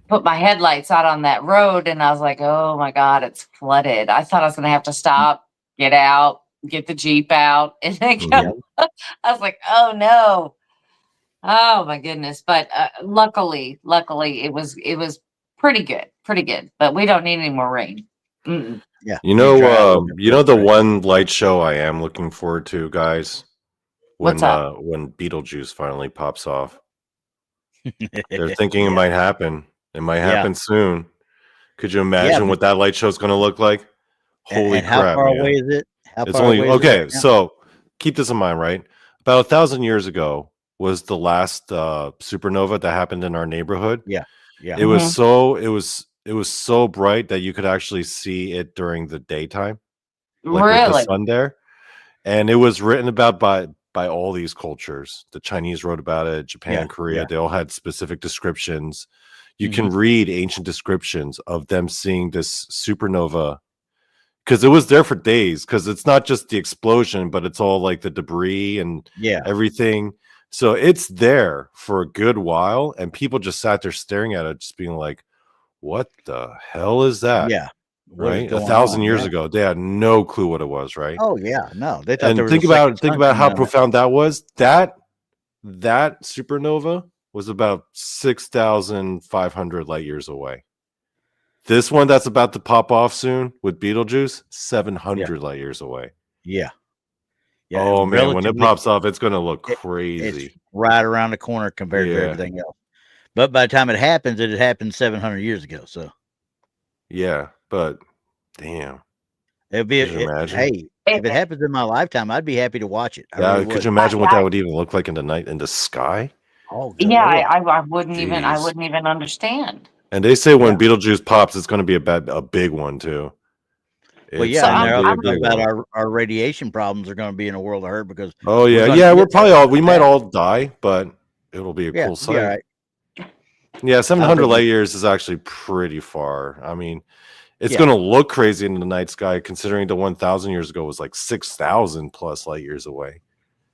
put my headlights out on that road, and I was like, oh my God, it's flooded. I thought I was going to have to stop, get out, get the Jeep out, and then go. I was like, oh no. Oh my goodness. But luckily it was pretty good, but we don't need any more rain. Yeah. You know, the one light show I am looking forward to, guys, when Beetlejuice finally pops off. They're thinking it might happen. It might happen soon. Could you imagine what that light show is going to look like? Holy crap! How far away is it? It's only okay. So keep this in mind, right? About 1,000 years ago was the last supernova that happened in our neighborhood. Yeah. It was so bright that you could actually see it during the daytime, like with the sun there. And it was written about by all these cultures. The Chinese wrote about it, Japan, Korea. They all had specific descriptions. You can read ancient descriptions of them seeing this supernova, because it was there for days, because it's not just the explosion, but it's all like the debris and everything. So it's there for a good while, and people just sat there staring at it, just being like, what the hell is that? what is right? going 1,000 on. years Yeah. ago, they had no clue what it was, right? Oh yeah, no, they thought And there was think a second about sun how coming out. profound that was. That supernova was about 6,500 light years away. This one that's about to pop off soon with Betelgeuse, 700 light years away. Yeah. Yeah. Oh and man, when it relatively, pops off, it's gonna look it's crazy. right around the corner compared to Yeah. everything else. But by the time it happens, it had happened 700 years ago. So Yeah, but damn. it'd be, Could you imagine? hey, if it happens in my lifetime, I'd be happy to watch it. I Yeah, really could would. you imagine what that would even look like in the night in the sky? Oh, good Yeah, Lord. I wouldn't even I Jeez. wouldn't even understand. And they say when Yeah. Betelgeuse pops, it's going to be a big one too. Well, It's yeah, So and gonna they're be a also talking big about one. our radiation problems are going to be in a world of hurt because Oh we're yeah, gonna yeah. get We're probably something all we like might that. all die, but it'll be a Yeah, cool it'll be all sight. right. Yeah, 700 think light it- years is actually pretty far. I mean, it's Yeah. going to look crazy in the night sky considering the 1,000 years ago was like 6,000 plus light years away.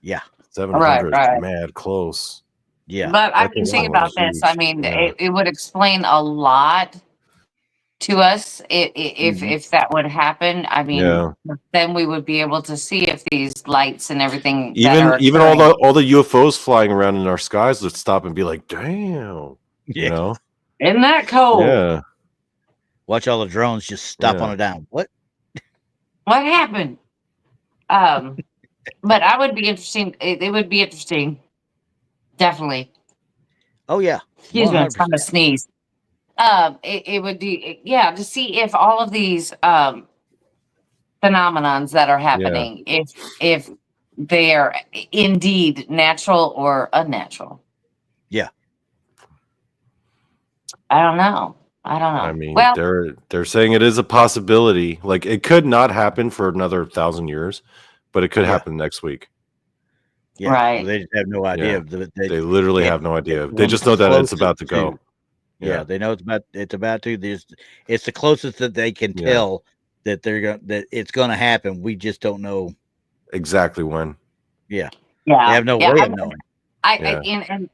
Yeah, 700 Right. is mad close. yeah. But I That's a mean, think lot. about this. I Huge. mean, Yeah. it would explain a lot to us if Mhm. if that would happen. I mean, Yeah. then we would be able to see if these lights and everything that are Even all occurring the UFOs flying around in our skies would stop and be like, "Damn," Yeah. you know? isn't that cold? Yeah. Watch all the drones just stop on Yeah. it down. What? What happened? But I would be interesting. It would be interesting. Definitely. Oh yeah. Excuse me, I'm 100%. trying to sneeze. It would be to see if all of these phenomenons that are happening, if they are indeed natural or unnatural. Yeah. I don't know. I mean, Well, they're saying it is a possibility. Like it could not happen for another 1,000 years, but it could Yeah. happen next week. Yeah. Right. Well, they just have no idea. Yeah. They literally it- have no idea. it's They one just of the know that it's closest about to go. to- Yeah, they know it's about to. It's the closest that they can Yeah. tell that that it's gonna happen. We just don't know. Exactly when. Yeah. yeah, They have no yeah, way I of mean, knowing. and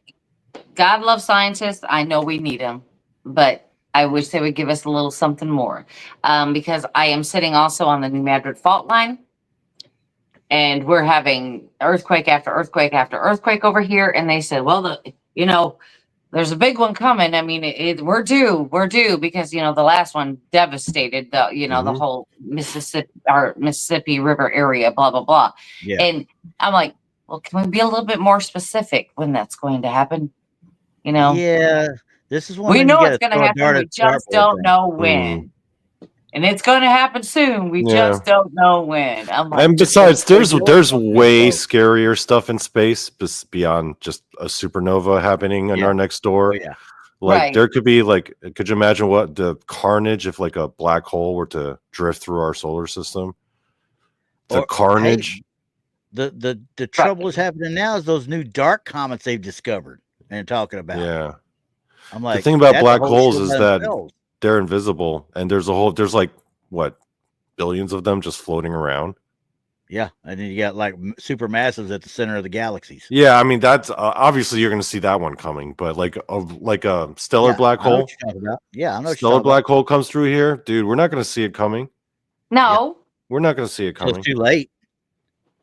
God loves scientists. I know we need them, but I wish they would give us a little something more. Because I am sitting also on the New Madrid fault line, and we're having earthquake after earthquake after earthquake over here. And they said, well, there's a big one coming. I mean, we're due because the last one devastated the the Mhm. whole Mississippi River area, blah blah blah. Yeah. And I'm like, well, can we be a little bit more specific when that's going to happen? Yeah. This is one We thing know you it's gotta going to throw a happen. dart We at the just dartboard don't thing. know when. And it's going to happen soon. We Yeah. just don't know when. I'm like, And besides, there's They're there's doing way something, scarier stuff in space beyond just a supernova happening in Yeah. our next Oh door. yeah. Like Right. there could be could you imagine what the carnage if like a black hole were to drift through our solar system? The Or- carnage. The trouble is happening now is those new dark comets they've discovered and talking about. Yeah. I'm like, The thing about that's a black whole holes show is by that themselves. they're invisible and there's like what billions of them just floating around. Yeah, and then you got like supermassives at the center of the galaxies. Yeah, I mean that's obviously you're going to see that one coming, but like a stellar Yeah, black I know hole, what you're talking about. Yeah, I know what you're stellar talking black hole comes through here, dude. We're not going to see it coming. No, We're not going to see it about. So coming. it's too late.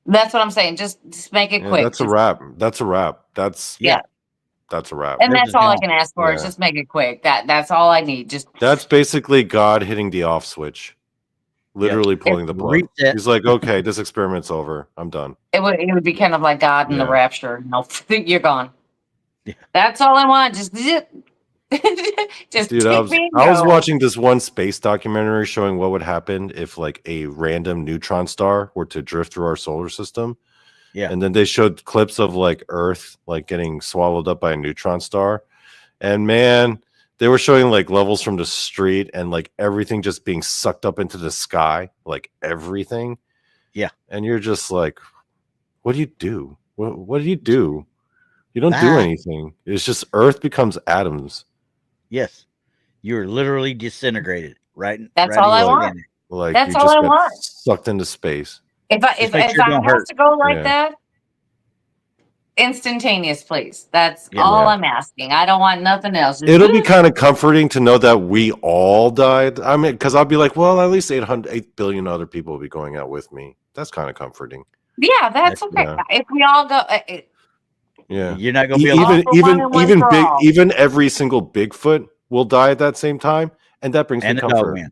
that's what I'm saying. Just make it Yeah, quick. that's a Just- wrap. That's a wrap. That's Yeah. That's a wrap. And There's that's the all I jump. can ask for is Yeah. just make it quick. That's all I need. Just That's basically God hitting the off switch, literally pulling the plug. Reset. He's like, okay, this experiment's over. I'm done. it would be kind of like God in the Yeah. rapture. No, you're gone. Yeah. That's all I want. Just just Dude, take I was me and I was go. watching this one space documentary showing what would happen if like a random neutron star were to drift through our solar system. Yeah. And then they showed clips of like Earth like getting swallowed up by a neutron star. And man, they were showing like levels from the street and like everything just being sucked up into the sky, like everything. Yeah. And you're just like, what do you do? What do you do? You don't do Bye. anything. It's just Earth becomes atoms. Yes, you're literally disintegrated. Right. That's right all I in the want. beginning. Like That's you all just I got want. sucked into space. If make sure it I don't have hurt. to go like Yeah. that, instantaneous, please. That's Yeah. all I'm asking. I don't want nothing else. Just It'll be kind of comforting to know that we all died. I mean, because I'll be like, well, at least 8 billion other people will be going out with me. That's kind of comforting. yeah, that's okay. Yeah. If we all go, Yeah. You're not gonna be able All for one and one for all. even every single Bigfoot will die at that same time, and that brings me and the dog comfort. man.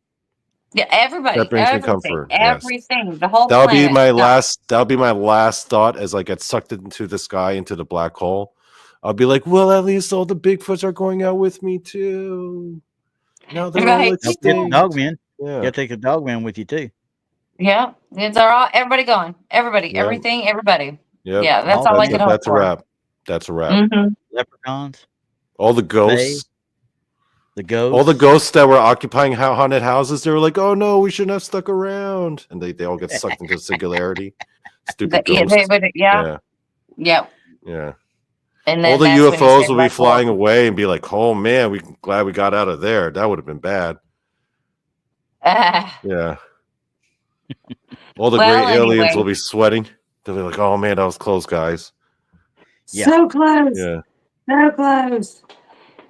yeah, everybody, That brings me everything, comfort, yes. everything, the whole That'll planet. be my No. last. That'll be my last thought as I get sucked into the sky, into the black hole. I'll be like, well, at least all the Bigfoots are going out with me too. Now they're all Right. Don't forget the extinct. dog man. Yeah. You gotta take the dog man with you too. Yeah, they're all everybody going. Everybody, Yeah. everything, everybody. Yep. Yeah, that's All all I the- can hope That's a for. wrap. That's a wrap. Mm-hmm. Leprechauns, All the ghosts. the ghosts. All the ghosts that were occupying haunted houses, they were like, "Oh no, we shouldn't have stuck around," and they all get sucked into singularity. Stupid ghosts. Yeah. Yeah. And then All the that's when you UFOs say, will be like, flying away and be like, "Oh man, we glad we got out of there. That would have been bad." Yeah. All the Well, great aliens anyway. will be sweating. They'll be like, "Oh man, that was close, guys." Yeah. So close. Yeah. So close.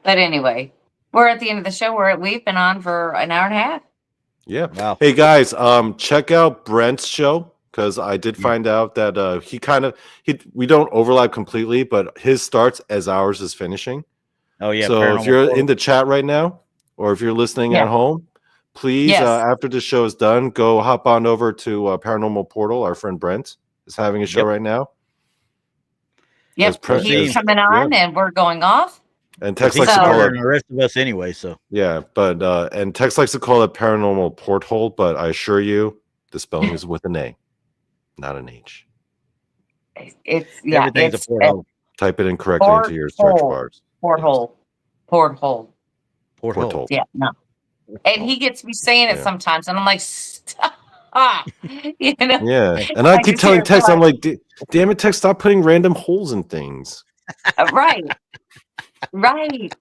But anyway, we're at the end of the show. We've been on for an hour and a half. Yeah. Wow. Hey guys, check out Brent's show, because I did find out that we don't overlap completely, but his starts as ours is finishing. Oh yeah. So if Paranormal you're Portal. in the chat right now, or if you're listening Yeah. at home, please, Yes. after the show is done, go hop on over to Paranormal Portal. Our friend Brent is having a show Yep. right now. Yep. That's He's precious. coming on and we're going off. And Tex He's likes to So- call smarter it, than the rest of us anyway. So yeah, but and Tex likes to call it Paranormal Porthole, but I assure you, the spelling is with an A, not an H. everything's it's a porthole. Type it in correctly into your search Porthole. bars. porthole. Porthole. Porthole. Yeah, no. And he gets me saying it Yeah. sometimes, and I'm like, stop. You know? Yeah, and I I keep just telling hear Tex, it I'm like, damn it, Tex, stop putting random holes in things. Right. Right.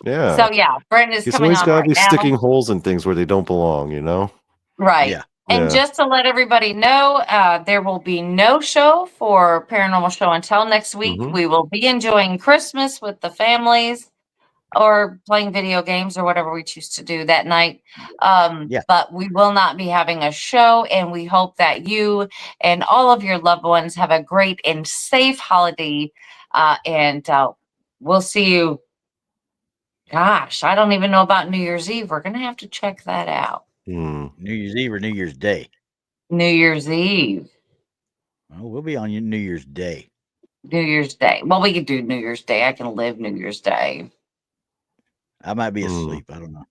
Yeah. So yeah, Brenda's He's coming always on got to right be now. sticking holes in things where they don't belong, you know? Right. Yeah. And Yeah. just to let everybody know, there will be no show for Paranormal Show until next week. Mhm. We will be enjoying Christmas with the families or playing video games or whatever we choose to do that night. Yeah. But we will not be having a show, and we hope that you and all of your loved ones have a great and safe holiday. And we'll see you. Gosh, I don't even know about New Year's Eve. We're going to have to check that out. Hmm. New Year's Eve or New Year's Day. New Year's Eve. Well, we'll be on New Year's Day. New Year's Day. Well, we could do New Year's Day. I can live New Year's Day. I might be Hmm. asleep. I don't know.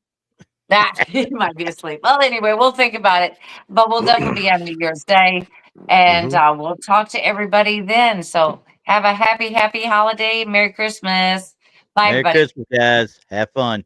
You might be asleep. Well, anyway, we'll think about it. But we'll definitely be on New Year's Day. And we'll talk to everybody then. So have a happy holiday. Merry Christmas. Bye, Merry everybody. Christmas, guys. Have fun.